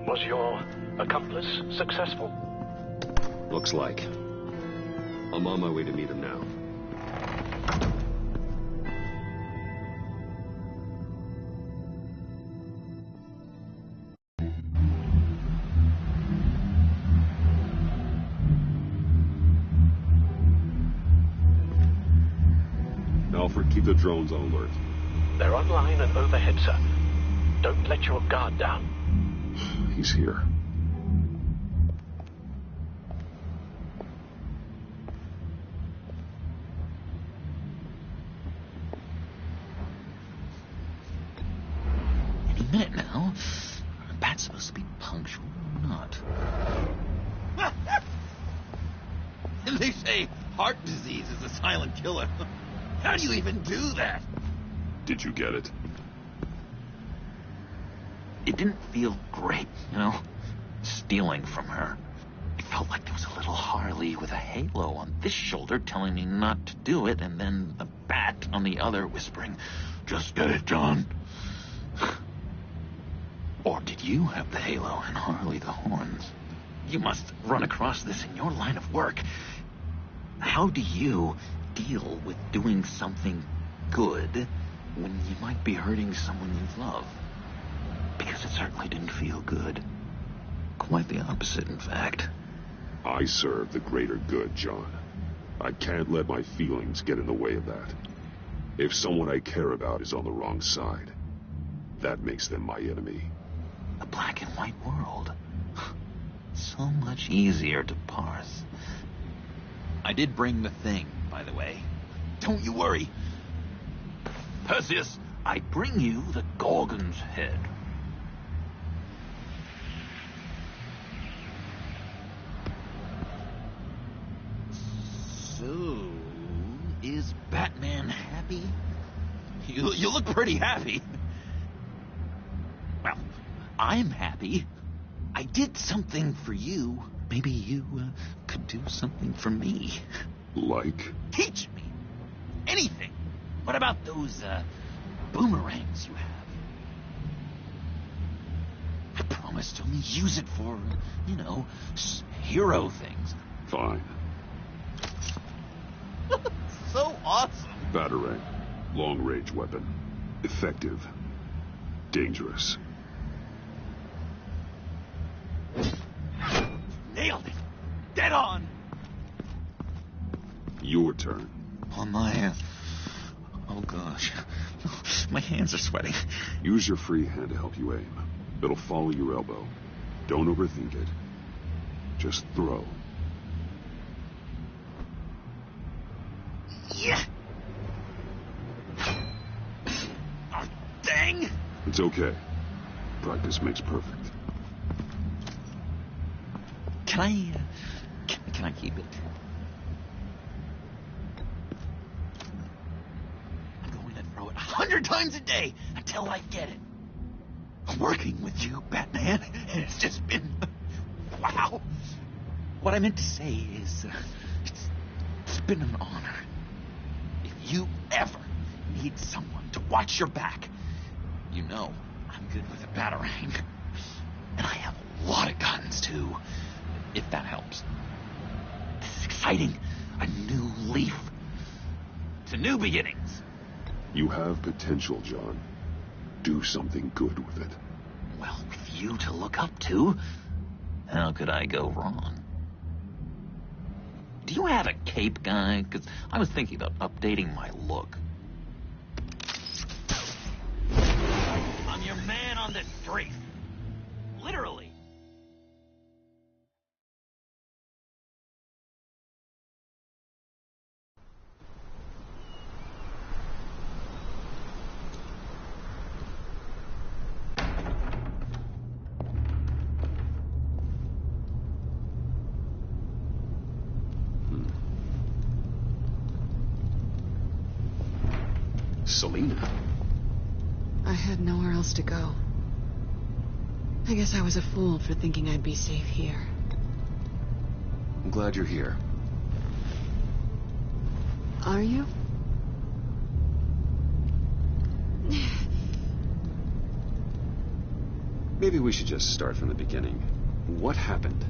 Was your accomplice successful? Looks like. I'm on my way to meet him now. Alfred, keep the drones on alert. They're online and overhead, sir. Don't let your guard down. He's here. Any minute now. The bat's supposed to be punctual or not? They say heart disease is a silent killer. How do you even do that? Did you get it? It didn't feel great, you know, stealing from her. It felt like there was a little Harley with a halo on this shoulder telling me not to do it, and then the bat on the other whispering, "Just get it, John." Or did you have the halo and Harley the horns? You must run across this in your line of work. How do you deal with doing something good when you might be hurting someone you love? Because it certainly didn't feel good. Quite the opposite, in fact. I serve the greater good, John. I can't let my feelings get in the way of that. If someone I care about is on the wrong side, that makes them my enemy. A black and white world. So much easier to parse. I did bring the thing, by the way. Don't you worry. Perseus, I bring you the Gorgon's head. So, is Batman happy? You look pretty happy. Well, I'm happy. I did something for you. Maybe you could do something for me. Like? Teach me. Anything. What about those boomerangs you have? I promise to only use it for, you know, hero things. Fine. So awesome. Batarang. Long-range weapon. Effective. Dangerous. Nailed it. Dead on. Your turn. On my... Oh, gosh. My hands are sweating. Use your free hand to help you aim. It'll follow your elbow. Don't overthink it. Just throw. Yeah. Oh, dang. It's okay. Practice makes perfect. Can I keep it? I'm going to throw it 100 times a day until I get it. Working with you, Batman, it's just been... wow. What I meant to say is, it's been an honor. If you ever need someone to watch your back, you know I'm good with a batarang. And I have a lot of guns, too, if that helps. This is exciting. A new leaf. To new beginnings. You have potential, John. Do something good with it. Well, with you to look up to, how could I go wrong? Do you have a cape, guy? Because I was thinking about updating my look. I'm your man on the street. Literally. Selina. I had nowhere else to go. I guess I was a fool for thinking I'd be safe here. I'm glad you're here. Are you? Maybe we should just start from the beginning. What happened?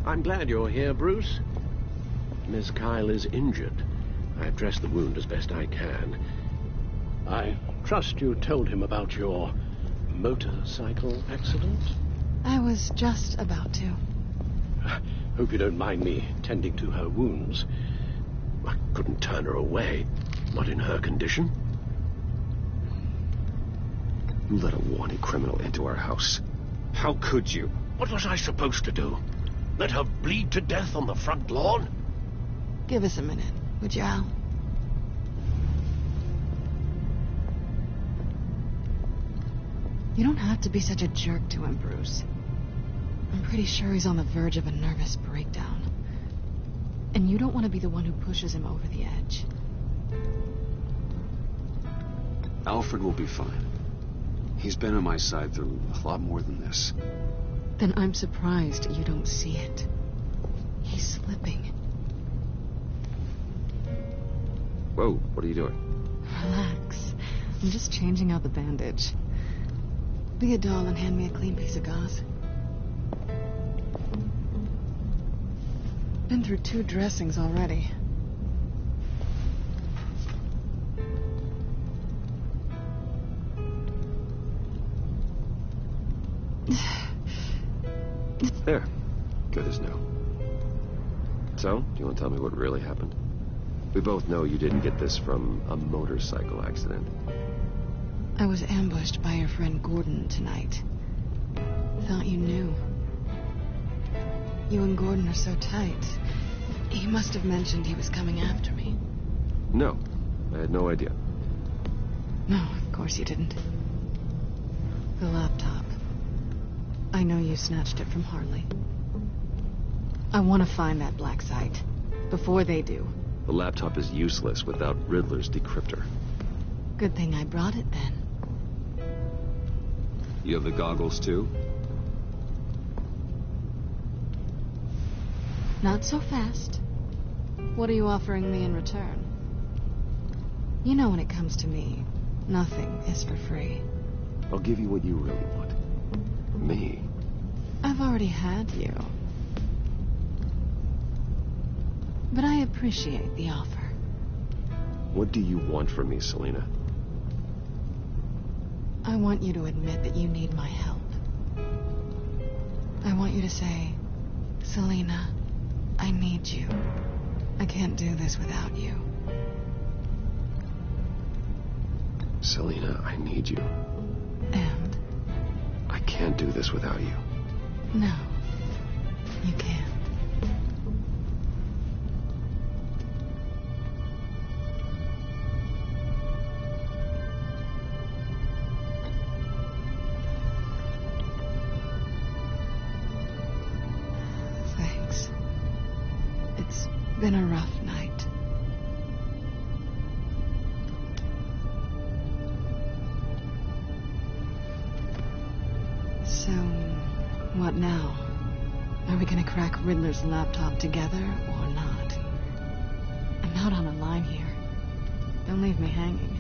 I'm glad you're here, Bruce. Miss Kyle is injured. I've dressed the wound as best I can. I trust you told him about your motorcycle accident? I was just about to. Hope you don't mind me tending to her wounds. I couldn't turn her away, not in her condition. You let a wanted criminal into our house. How could you? What was I supposed to do? Let her bleed to death on the front lawn? Give us a minute, would you, Al? You don't have to be such a jerk to him, Bruce. I'm pretty sure he's on the verge of a nervous breakdown. And you don't want to be the one who pushes him over the edge. Alfred will be fine. He's been on my side through a lot more than this. Then I'm surprised you don't see it. He's slipping. Whoa, what are you doing? Relax. I'm just changing out the bandage. Be a doll and hand me a clean piece of gauze. Been through 2 dressings already. There. Good as new. So, do you want to tell me what really happened? We both know you didn't get this from a motorcycle accident. I was ambushed by your friend Gordon tonight. Thought you knew. You and Gordon are so tight. He must have mentioned he was coming after me. No, I had no idea. No, of course you didn't. The laptop. I know you snatched it from Harley. I want to find that black site. Before they do. The laptop is useless without Riddler's decryptor. Good thing I brought it then. You have the goggles too? Not so fast. What are you offering me in return? You know when it comes to me, nothing is for free. I'll give you what you really want. Me. I've already had you. But I appreciate the offer. What do you want from me, Selina? I want you to admit that you need my help. I want you to say, Selina, I need you. I can't do this without you. Selina, I need you. And? I can't do this without you. No, you can't. Been a rough night. So, what now? Are we gonna crack Riddler's laptop together or not? I'm out on a line here. Don't leave me hanging.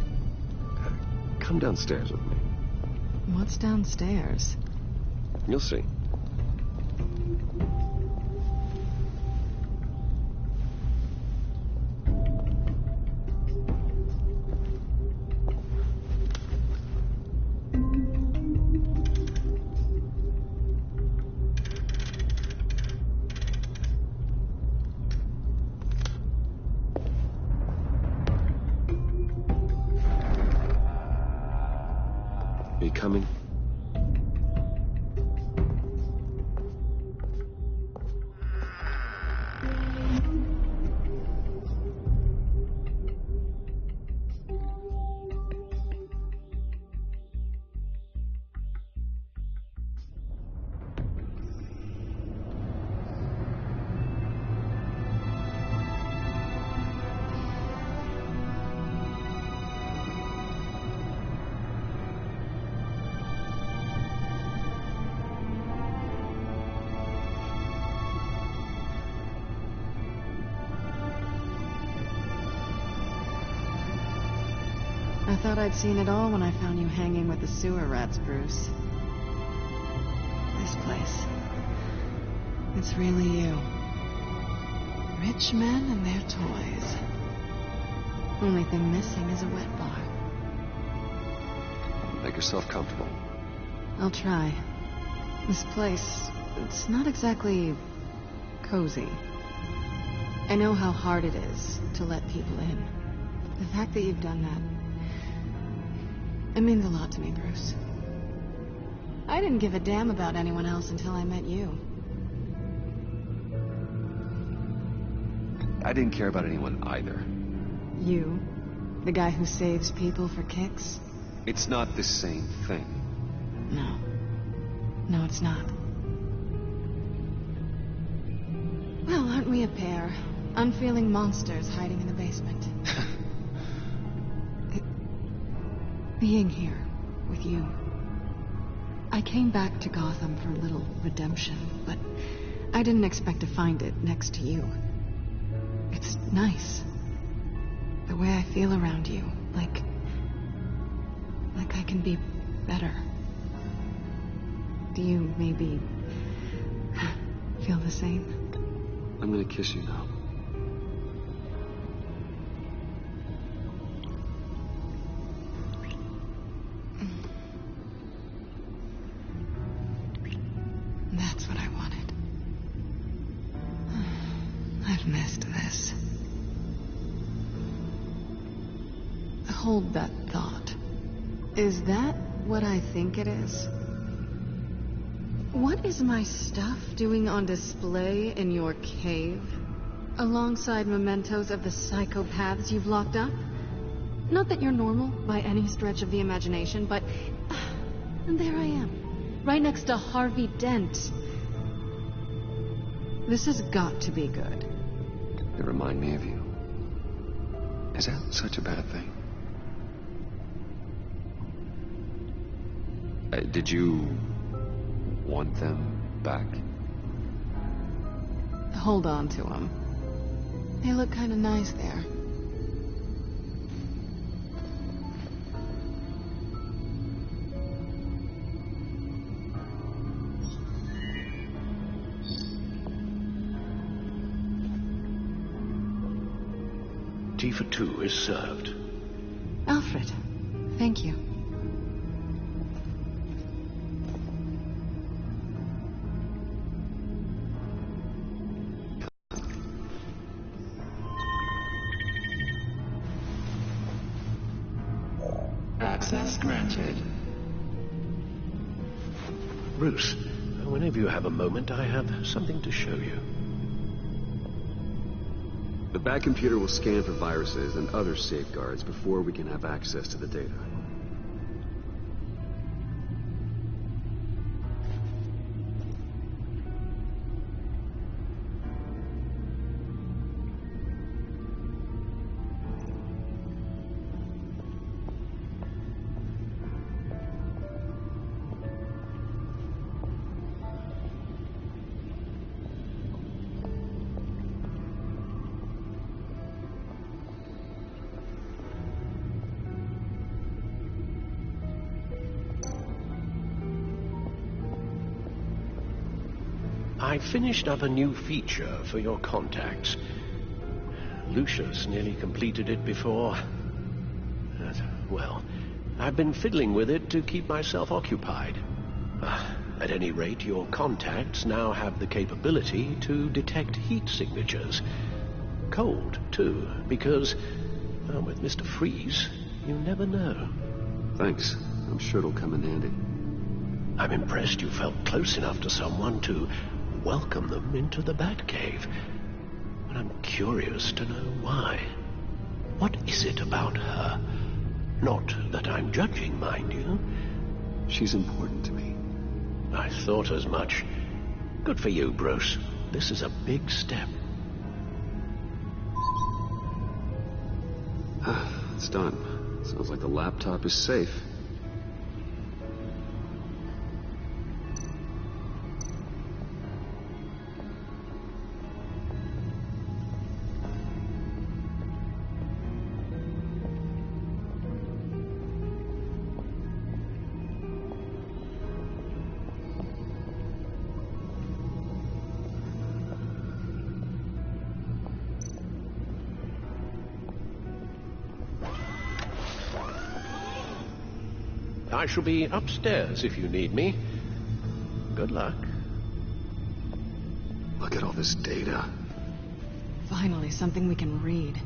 Come downstairs with me. What's downstairs? You'll see. Are you coming? I thought I'd seen it all when I found you hanging with the sewer rats, Bruce. This place. It's really you. Rich men and their toys. Only thing missing is a wet bar. Make yourself comfortable. I'll try. This place, it's not exactly cozy. I know how hard it is to let people in. The fact that you've done that, it means a lot to me, Bruce. I didn't give a damn about anyone else until I met you. I didn't care about anyone either. You? The guy who saves people for kicks? It's not the same thing. No. No, it's not. Well, aren't we a pair? Unfeeling monsters hiding in the basement. Being here with you. I came back to Gotham for a little redemption, but I didn't expect to find it next to you. It's nice. The way I feel around you, like I can be better. Do you maybe feel the same? I'm gonna kiss you now. That's what I wanted. I've missed this. Hold that thought. Is that what I think it is? What is my stuff doing on display in your cave? Alongside mementos of the psychopaths you've locked up? Not that you're normal by any stretch of the imagination, but and there I am, right next to Harvey Dent. This has got to be good. They remind me of you. Is that such a bad thing? Did you want them back? Hold on to them. They look kind of nice there. Tea for two is served. Alfred, thank you. Access granted. Bruce, whenever you have a moment, I have something to show you. The back computer will scan for viruses and other safeguards before we can have access to the data. I finished up a new feature for your contacts. Lucius nearly completed it before. Well, I've been fiddling with it to keep myself occupied. At any rate, your contacts now have the capability to detect heat signatures. Cold, too, because, well, with Mr. Freeze, you never know. Thanks. I'm sure it'll come in handy. I'm impressed you felt close enough to someone to welcome them into the Batcave. But I'm curious to know why. What is it about her? Not that I'm judging, mind you. She's important to me. I thought as much. Good for you, Bruce. This is a big step. It's done. Sounds like the laptop is safe. I shall be upstairs if you need me. Good luck. Look at all this data. Finally, something we can read.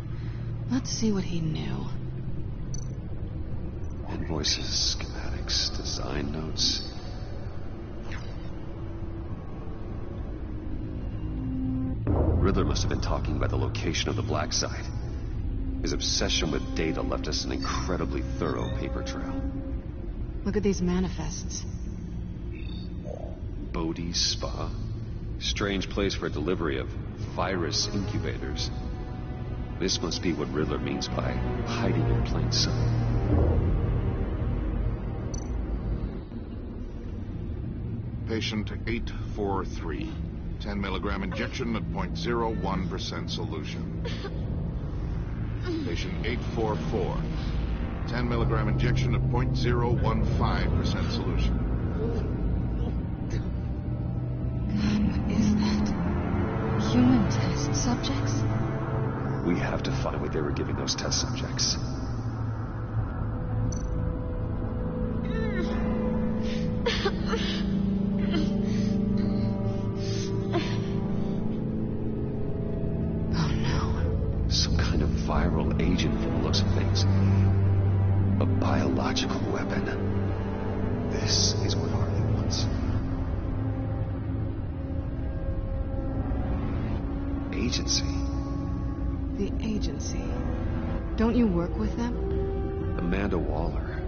Let's see what he knew. Invoices, schematics, design notes. Riddler must have been talking about the location of the Black Site. His obsession with data left us an incredibly thorough paper trail. Look at these manifests. Bodhi's Spa? Strange place for a delivery of virus incubators. This must be what Riddler means by hiding in plain sight. Patient 843. 10 milligram injection at 0.01% solution. Patient 844. 10 milligram injection at 0.015% solution. God, what is that? Human test subjects? We have to find what they were giving those test subjects. Oh no. Some kind of viral agent from the looks of things. A biological weapon. This is what Harley wants. Agency. The agency. Don't you work with them? Amanda Waller.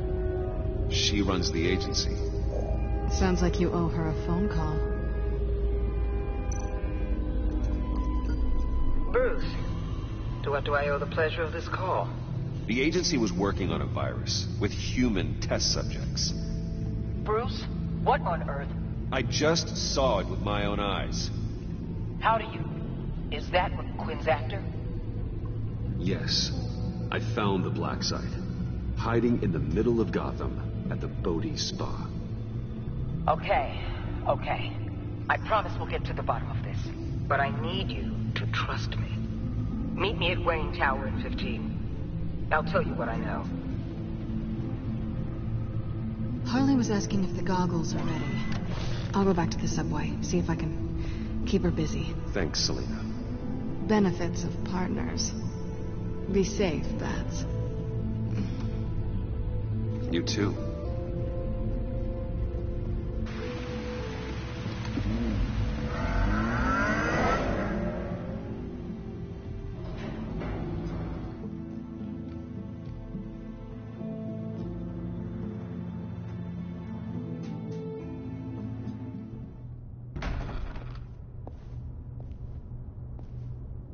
She runs the agency. Sounds like you owe her a phone call. Bruce, to what do I owe the pleasure of this call? The agency was working on a virus with human test subjects. Bruce, what on earth? I just saw it with my own eyes. How do you? Is that Quinn's actor? Yes. I found the Black Site. Hiding in the middle of Gotham at the Bodhi Spa. Okay. I promise we'll get to the bottom of this. But I need you to trust me. Meet me at Wayne Tower in 15. I'll tell you what I know. Harley was asking if the goggles are ready. I'll go back to the subway, see if I can keep her busy. Thanks, Selena. Benefits of partners. Be safe, Bats. You too.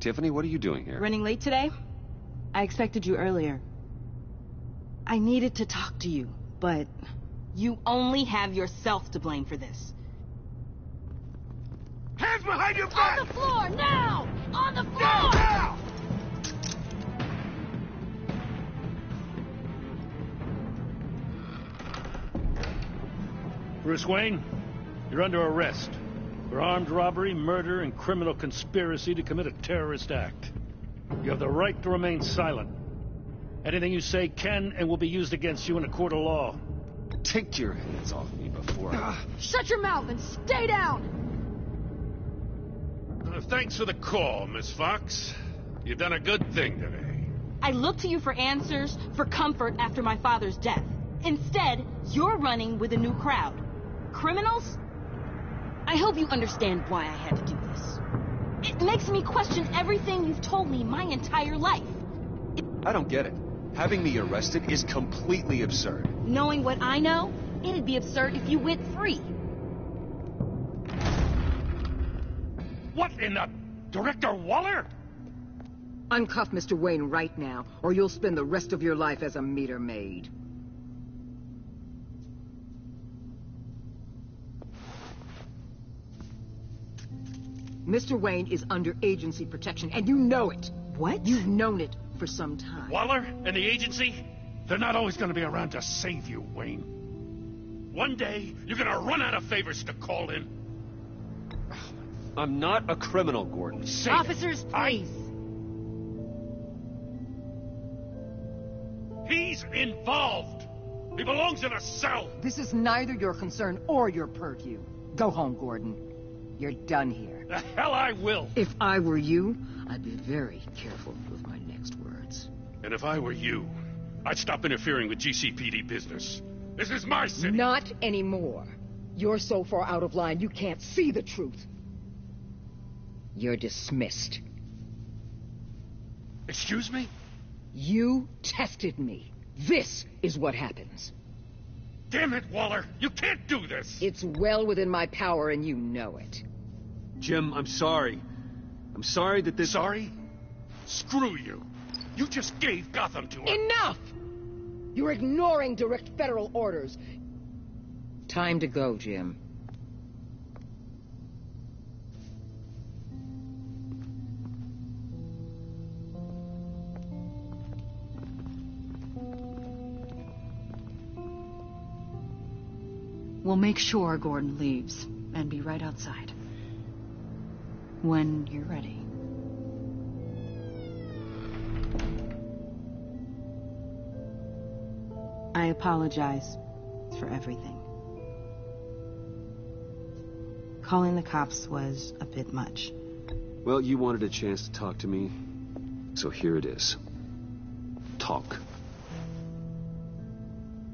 Tiffany, what are you doing here? Running late today? I expected you earlier. I needed to talk to you, but you only have yourself to blame for this. Hands behind your back! On the floor, now! On the floor! Now! Bruce Wayne, you're under arrest. for armed robbery, murder, and criminal conspiracy to commit a terrorist act. You have the right to remain silent. Anything you say can and will be used against you in a court of law. Take your hands off me before Shut your mouth and stay down! Thanks for the call, Miss Fox. You've done a good thing today. I look to you for answers, for comfort after my father's death. Instead, you're running with a new crowd. Criminals? I hope you understand why I had to do this. It makes me question everything you've told me my entire life. I don't get it. Having me arrested is completely absurd. Knowing what I know, it'd be absurd if you went free. What in the... Director Waller? Uncuff Mr. Wayne right now, or you'll spend the rest of your life as a meter maid. Mr. Wayne is under agency protection, and you know it. What? You've known it for some time. Waller and the agency? They're not always going to be around to save you, Wayne. One day, you're going to run out of favors to call in. I'm not a criminal, Gordon. Say Officers, it. please. He's involved. He belongs in a cell. This is neither your concern or your purview. Go home, Gordon. You're done here. The hell I will. If I were you, I'd be very careful with my next words. And if I were you, I'd stop interfering with GCPD business. This is my city. Not anymore. You're so far out of line you can't see the truth. You're dismissed. Excuse me? You tested me. This is what happens. Damn it, Waller! You can't do this! It's well within my power and you know it. Jim, I'm sorry. I'm sorry that this... Sorry? Screw you. You just gave Gotham to her. Enough! You're ignoring direct federal orders. Time to go, Jim. We'll make sure Gordon leaves and be right outside. When you're ready. I apologize for everything. Calling the cops was a bit much. Well, you wanted a chance to talk to me, so here it is. Talk.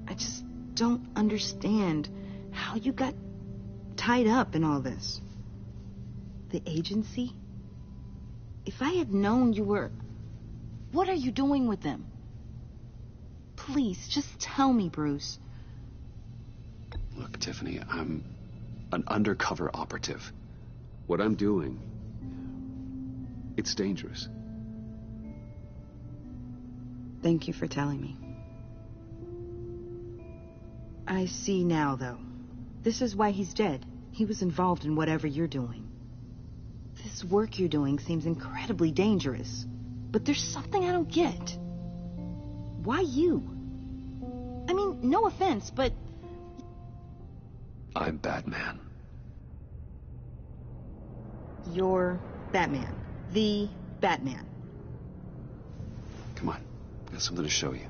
I just don't understand how you got tied up in all this. The agency? If I had known you were... What are you doing with them? Please, just tell me, Bruce. Look, Tiffany, I'm an undercover operative. What I'm doing, it's dangerous. Thank you for telling me. I see now, though. This is why he's dead. He was involved in whatever you're doing. This work you're doing seems incredibly dangerous. But there's something I don't get. Why you? I mean, no offense, but... I'm Batman. You're Batman. The Batman. Come on, got something to show you.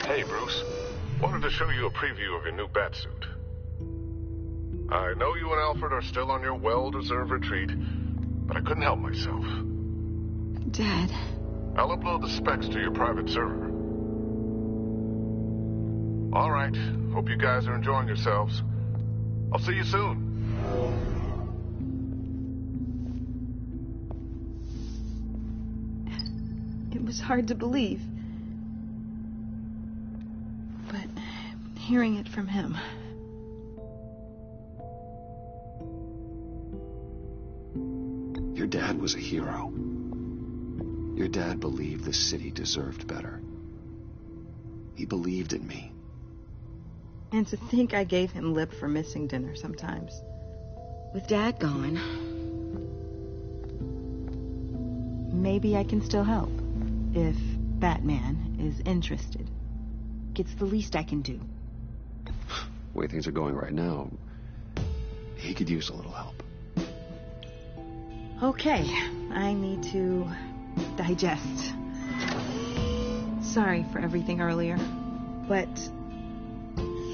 Hey, Bruce. Wanted to show you a preview of your new batsuit. I know you and Alfred are still on your well-deserved retreat, but I couldn't help myself. Dad. I'll upload the specs to your private server. All right. Hope you guys are enjoying yourselves. I'll see you soon. It was hard to believe. But hearing it from him... Your dad was a hero. Your dad believed the city deserved better. He believed in me. And to think I gave him lip for missing dinner sometimes. With Dad gone, maybe I can still help. If Batman is interested. It's the least I can do. The way things are going right now, He could use a little help. Okay, I need to digest. Sorry for everything earlier, but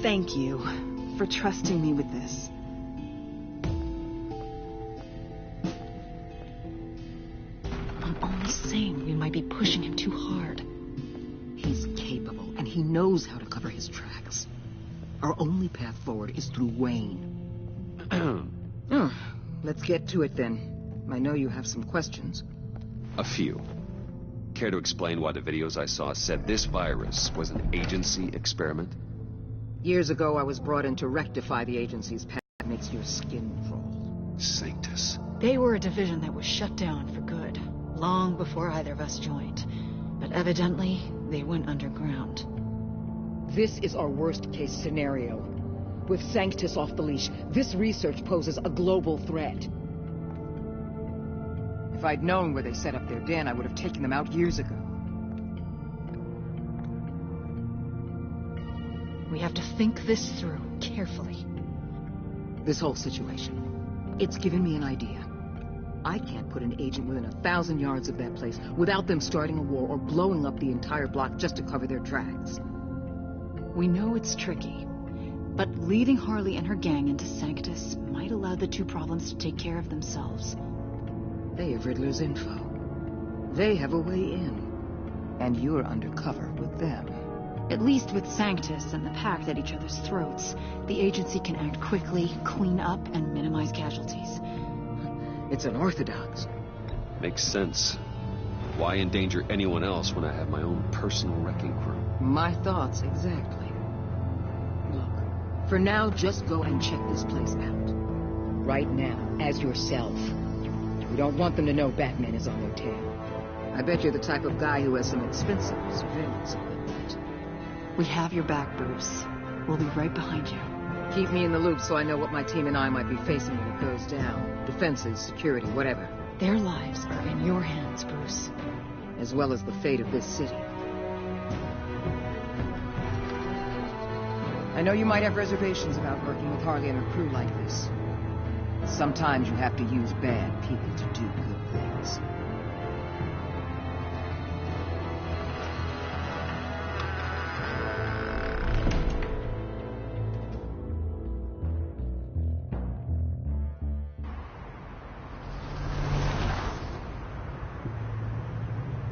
thank you for trusting me with this. I'm only saying we might be pushing him too hard. He's capable, and he knows how to cover his tracks. Our only path forward is through Wayne. Let's get to it then. I know you have some questions. A few. Care to explain why the videos I saw said this virus was an agency experiment? Years ago, I was brought in to rectify the agency's path that makes your skin crawl. Sanctus. They were a division that was shut down for good, long before either of us joined. But evidently, they went underground. This is our worst-case scenario. With Sanctus off the leash, this research poses a global threat. If I'd known where they set up their den, I would have taken them out years ago. We have to think this through carefully. This whole situation, it's given me an idea. I can't put an agent within 1,000 yards of that place without them starting a war or blowing up the entire block just to cover their tracks. We know it's tricky, but leading Harley and her gang into Sanctus might allow the two problems to take care of themselves. They have Riddler's info. They have a way in. And you're undercover with them. At least with Sanctus and the Pact at each other's throats, the agency can act quickly, clean up, and minimize casualties. It's unorthodox. Makes sense. Why endanger anyone else when I have my own personal wrecking crew? My thoughts, exactly. Look, for now, just go and check this place out. Right now, as yourself. We don't want them to know Batman is on their tail. I bet you're the type of guy who has some expensive surveillance equipment. We have your back, Bruce. We'll be right behind you. Keep me in the loop so I know what my team and I might be facing when it goes down. Defenses, security, whatever. Their lives are in your hands, Bruce. As well as the fate of this city. I know you might have reservations about working with Harley and her crew like this. Sometimes you have to use bad people to do good things.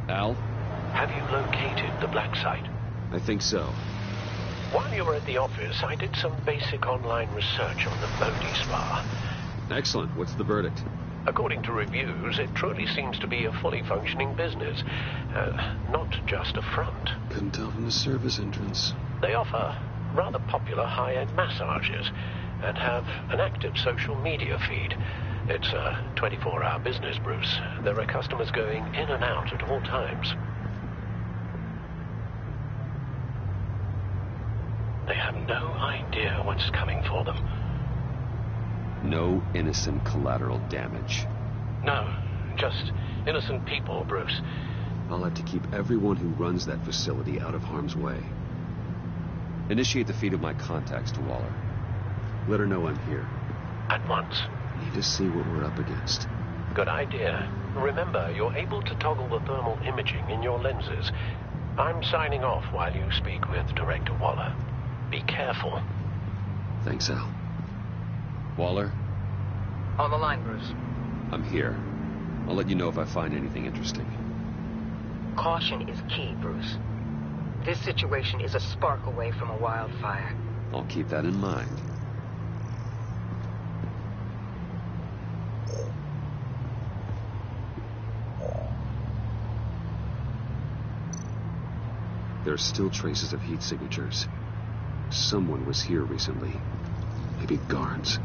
Al? Have you located the black site? I think so. While you were at the office, I did some basic online research on the Bodhi Spa. Excellent. What's the verdict? According to reviews, it truly seems to be a fully functioning business. Not just a front. Couldn't tell from the service entrance. They offer rather popular high-end massages and have an active social media feed. It's a 24-hour business, Bruce. There are customers going in and out at all times. They have no idea what's coming for them. No innocent collateral damage. No, just innocent people, Bruce. I'll have to keep everyone who runs that facility out of harm's way. Initiate the feed of my contacts to Waller. Let her know I'm here. At once. Need to see what we're up against. Good idea. Remember, you're able to toggle the thermal imaging in your lenses. I'm signing off while you speak with Director Waller. Be careful. Thanks, Al. Waller? On the line, Bruce. I'm here. I'll let you know if I find anything interesting. Caution is key, Bruce. This situation is a spark away from a wildfire. I'll keep that in mind. There are still traces of heat signatures. Someone was here recently. Maybe guards.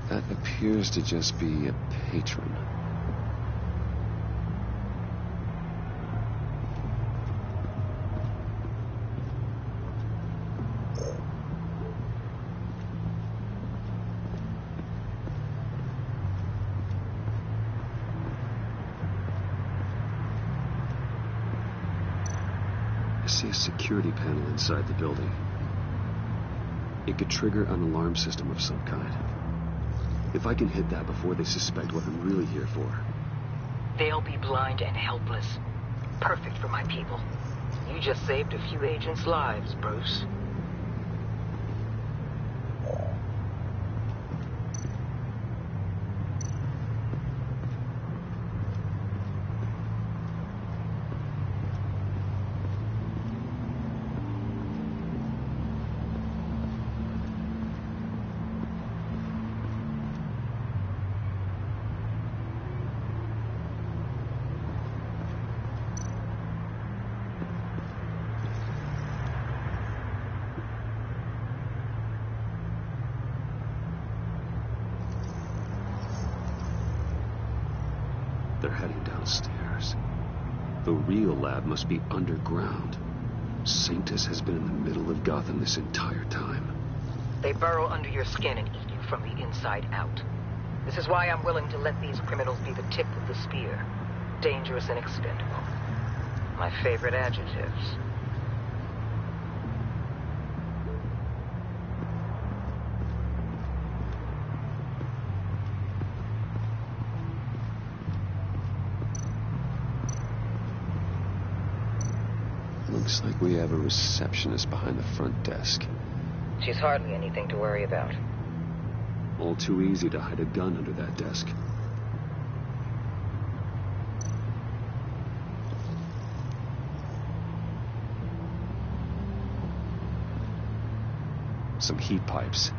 That appears to just be a patron. see a security panel inside the building. It could trigger an alarm system of some kind. If I can hit that before they suspect what I'm really here for. They'll be blind and helpless. Perfect for my people. You just saved a few agents' lives, Bruce. They're heading downstairs. The real lab must be underground. Sanctus has been in the middle of Gotham this entire time. They burrow under your skin and eat you from the inside out. This is why I'm willing to let these criminals be the tip of the spear. Dangerous and expendable. My favorite adjectives. Looks like we have a receptionist behind the front desk. She's hardly anything to worry about. All too easy to hide a gun under that desk. Some heat pipes.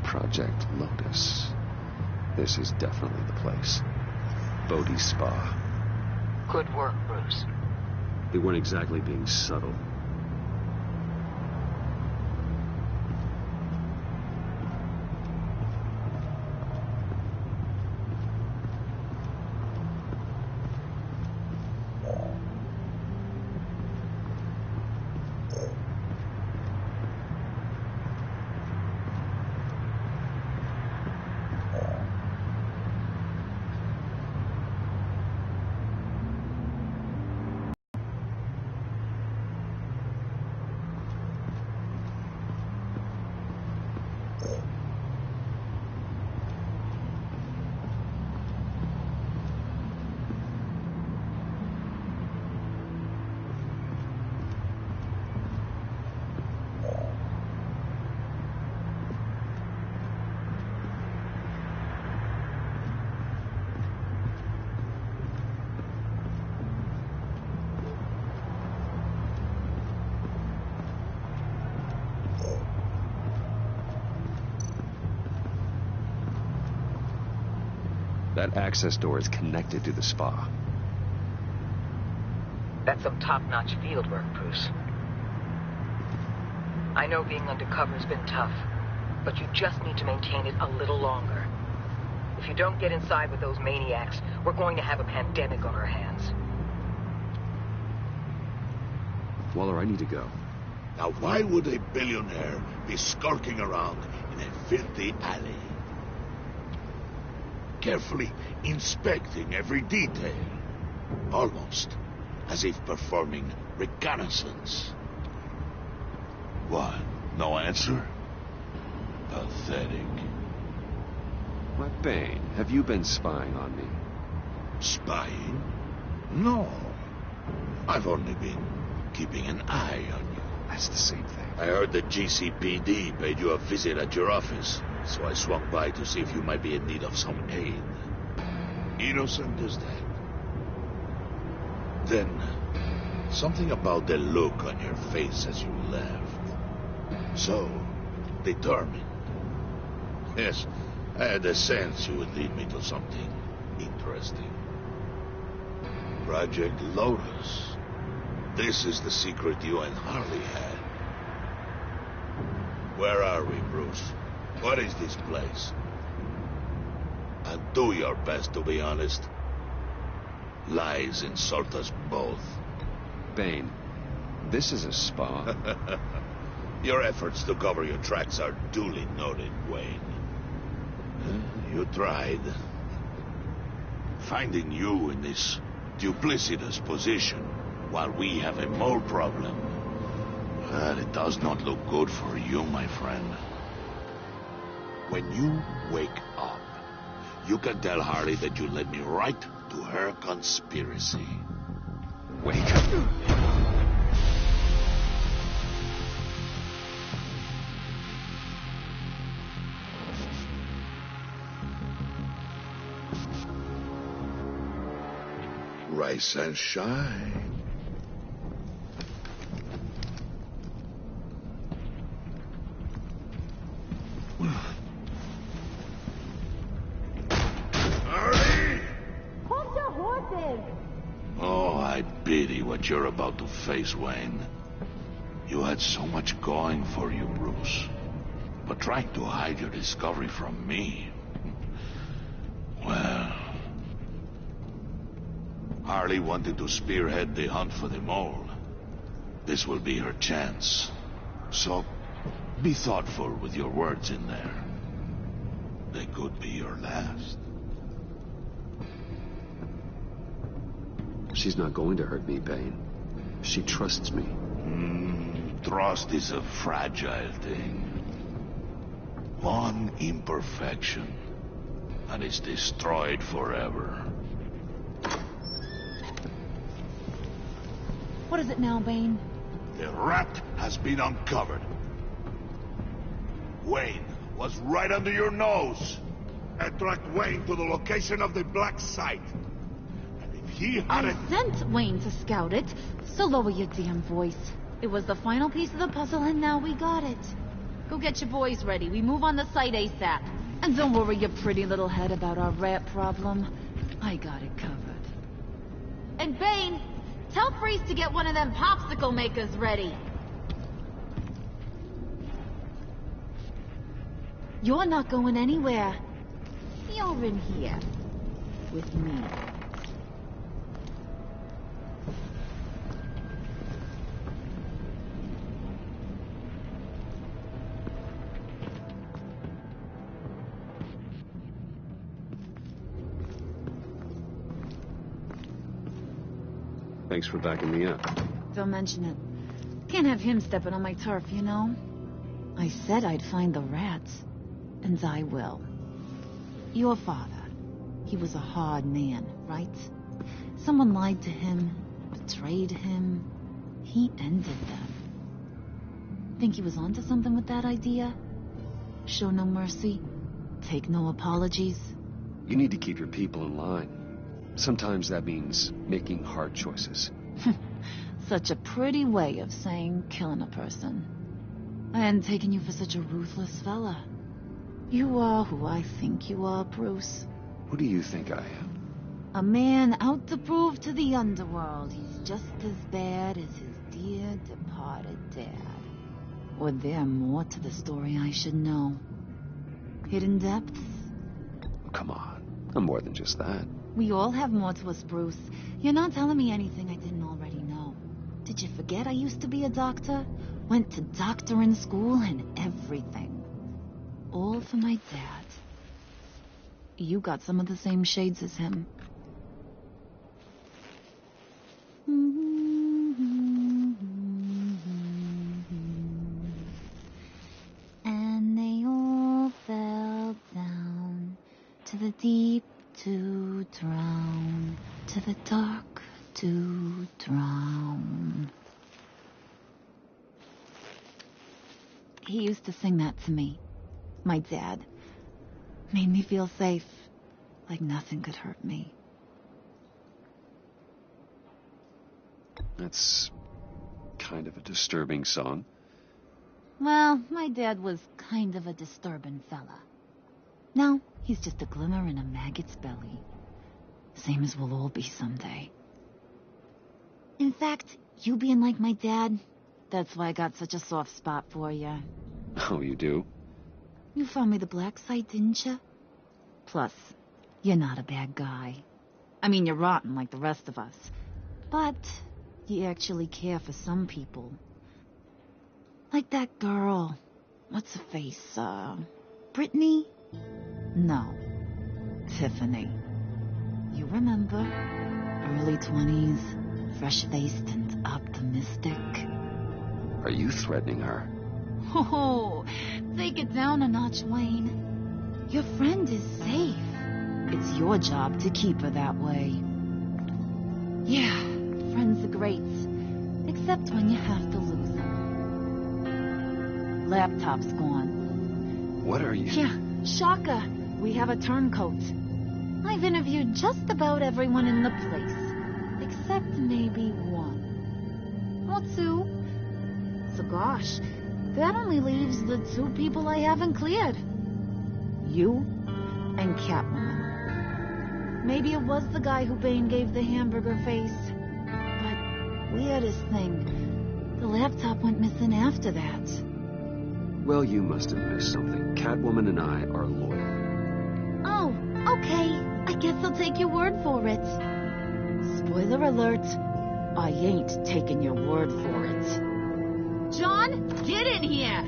Project Lotus. This is definitely the place. Bodhi Spa. Good work, Bruce. They weren't exactly being subtle. That access door is connected to the spa. That's some top-notch field work, Bruce. I know being undercover's been tough, but you just need to maintain it a little longer. If you don't get inside with those maniacs, we're going to have a pandemic on our hands. Waller, I need to go. Now, why would a billionaire be skulking around in a filthy alley? Carefully inspecting every detail. Almost as if performing reconnaissance. What? No answer? Pathetic. Why, Bane, have you been spying on me? Spying? No. I've only been keeping an eye on you. That's the same thing. I heard the GCPD paid you a visit at your office, so I swung by to see if you might be in need of some aid. Innocent as that. Then, something about the look on your face as you left. So, determined. Yes, I had a sense you would lead me to something interesting. Project Lotus. This is the secret you and Harley had. Where are we, Bruce? What is this place? And do your best to be honest. Lies insult us both. Bane, this is a spa. Your efforts to cover your tracks are duly noted, Wayne. You tried. Finding you in this duplicitous position while we have a mole problem. But it does not look good for you, my friend. When you wake up, you can tell Harley that you led me right to her conspiracy. Wake up. Rise and shine. Oh, I pity what you're about to face, Wayne. You had so much going for you, Bruce. But trying to hide your discovery from me... Well... Harley wanted to spearhead the hunt for the mole. This will be her chance. So, be thoughtful with your words in there. They could be your last. She's not going to hurt me, Bane. She trusts me. Trust is a fragile thing. One imperfection, and it's destroyed forever. What is it now, Bane? The rat has been uncovered. Wayne was right under your nose. I tracked Wayne to the location of the black site. And if he hadn't... I sent Wayne to scout it, so lower your damn voice. It was the final piece of the puzzle, and now we got it. Go get your boys ready. We move on the site ASAP. And don't worry your pretty little head about our rat problem. I got it covered. And Bane, tell Freeze to get one of them popsicle makers ready. You're not going anywhere. You're in here. With me. Thanks for backing me up. Don't mention it. Can't have him stepping on my turf, you know? I said I'd find the rats. And I will. Your father. He was a hard man, right? Someone lied to him, betrayed him. He ended them. Think he was onto something with that idea? Show no mercy? Take no apologies? You need to keep your people in line. Sometimes that means making hard choices. Such a pretty way of saying killing a person. I hadn't taken you for such a ruthless fella. You are who I think you are, Bruce. Who do you think I am? A man out to prove to the underworld he's just as bad as his dear departed dad. Or there more to the story I should know? Hidden depths? Come on, I'm more than just that. We all have more to us, Bruce. You're not telling me anything I didn't already know. Did you forget I used to be a doctor? Went to doctoring school and everything. All for my dad. You got some of the same shades as him. And they all fell down to the deep to drown, to the dark to drown. He used to sing that to me. My dad. Made me feel safe, like nothing could hurt me. That's kind of a disturbing song. Well, my dad was kind of a disturbing fella. Now, he's just a glimmer in a maggot's belly. Same as we'll all be someday. In fact, you being like my dad, that's why I got such a soft spot for you. Oh, you do? You found me the black site, didn't you? Plus, you're not a bad guy. I mean, you're rotten like the rest of us. But you actually care for some people. Like that girl. What's her face? Brittany? No. Tiffany. You remember? Early 20s, fresh-faced and optimistic. Are you threatening her? Oh, take it down a notch, Wayne. Your friend is safe. It's your job to keep her that way. Yeah, friends are great. Except when you have to lose them. Laptop's gone. What are you... Yeah, shocker. We have a turncoat. I've interviewed just about everyone in the place. Except maybe one. Or two. So gosh, that only leaves the two people I haven't cleared. You and Catwoman. Maybe it was the guy who Bane gave the hamburger face. But weirdest thing, the laptop went missing after that. Well, you must have missed something. Catwoman and I are loyal. Oh, okay. I guess I'll take your word for it. Spoiler alert, I ain't taking your word for it. John, get in here!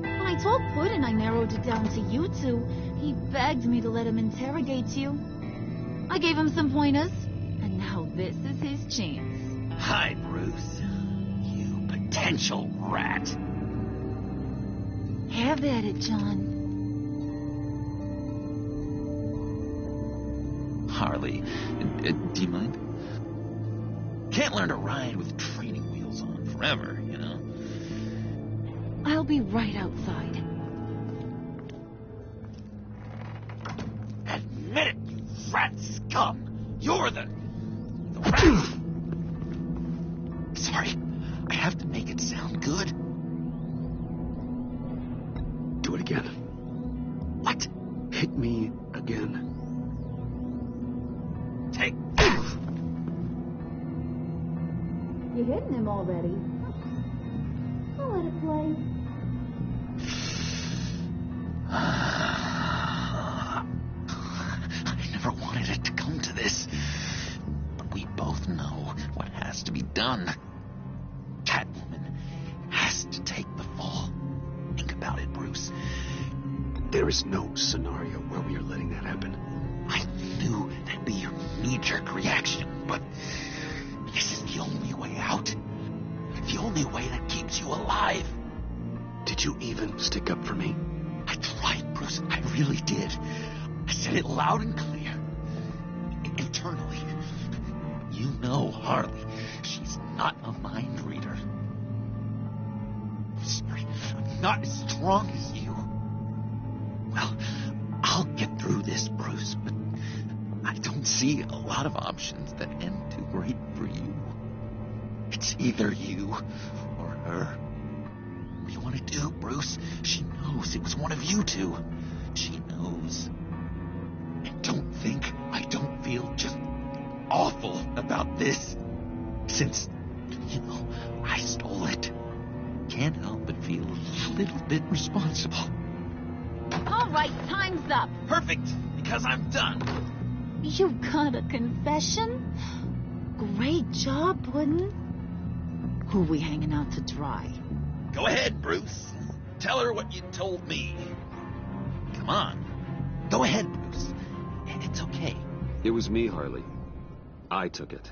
When I told Puddin' I narrowed it down to you two, he begged me to let him interrogate you. I gave him some pointers, and now this is his chance. Hi, Bruce. You potential rat. Have at it, John. Harley, do you mind? Can't learn to ride with training wheels on forever, you know? I'll be right outside. Admit it, you rat scum! You're the rat! Sorry, I have to make it sound good. Do it again. What? Hit me again. Take... You're hitting him already. I'll let it play. I never wanted it to come to this. But we both know what has to be done. Catwoman has to take the fall. Think about it, Bruce. There is no scenario where we are letting that happen. I knew that'd be your knee-jerk reaction, but this is the only way out. The only way that keeps you alive. Did you even stick up for me? I tried, Bruce. I really did. I said it loud and clear. Internally. You know Harley. She's not a mind reader. Sorry, I'm not as strong as you. Well, I'll get through this, Bruce, but I don't see a lot of options that end too great for you. It's either you or her. What do you want to do, Bruce? She knows it was one of you two. She knows. And about this since, I stole it. Can't help but feel a little bit responsible. All right, time's up. Perfect, because I'm done. You got a confession? Great job, Puddin'. Who we hanging out to dry? Go ahead, Bruce. Tell her what you told me. Come on. Go ahead, Bruce. It's okay. It was me, Harley. I took it.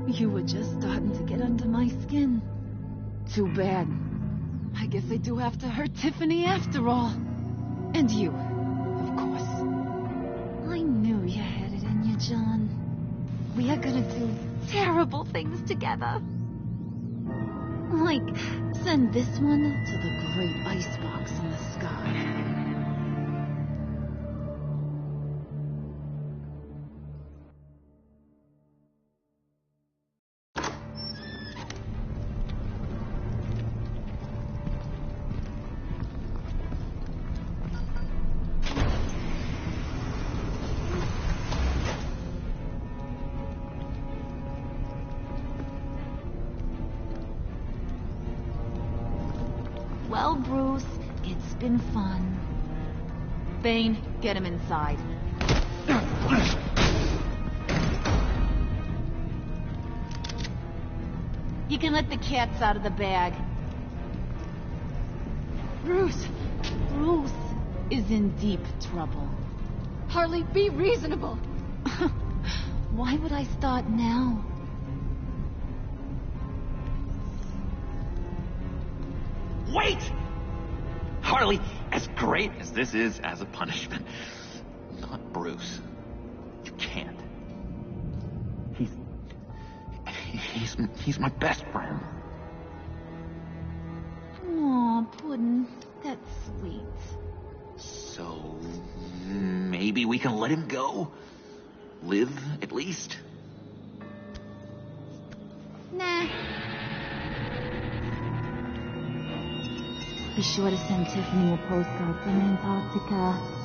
You were just starting to get under my skin. Too bad. I guess I do have to hurt Tiffany after all. And you, of course. I knew you had it in you, John. We are gonna do terrible things together. Like, send this one to the great icebox in the sky. Well, Bruce, it's been fun. Bane, get him inside. You can let the cats out of the bag. Bruce is in deep trouble. Harley, be reasonable. Why would I start now? Wait! Harley, as great as this is as a punishment, not Bruce. You can't. He's my best friend. Aw, Puddin', that's sweet. So, maybe we can let him go? Live, at least? Nah. Be sure to send Tiffany a postcard from Antarctica.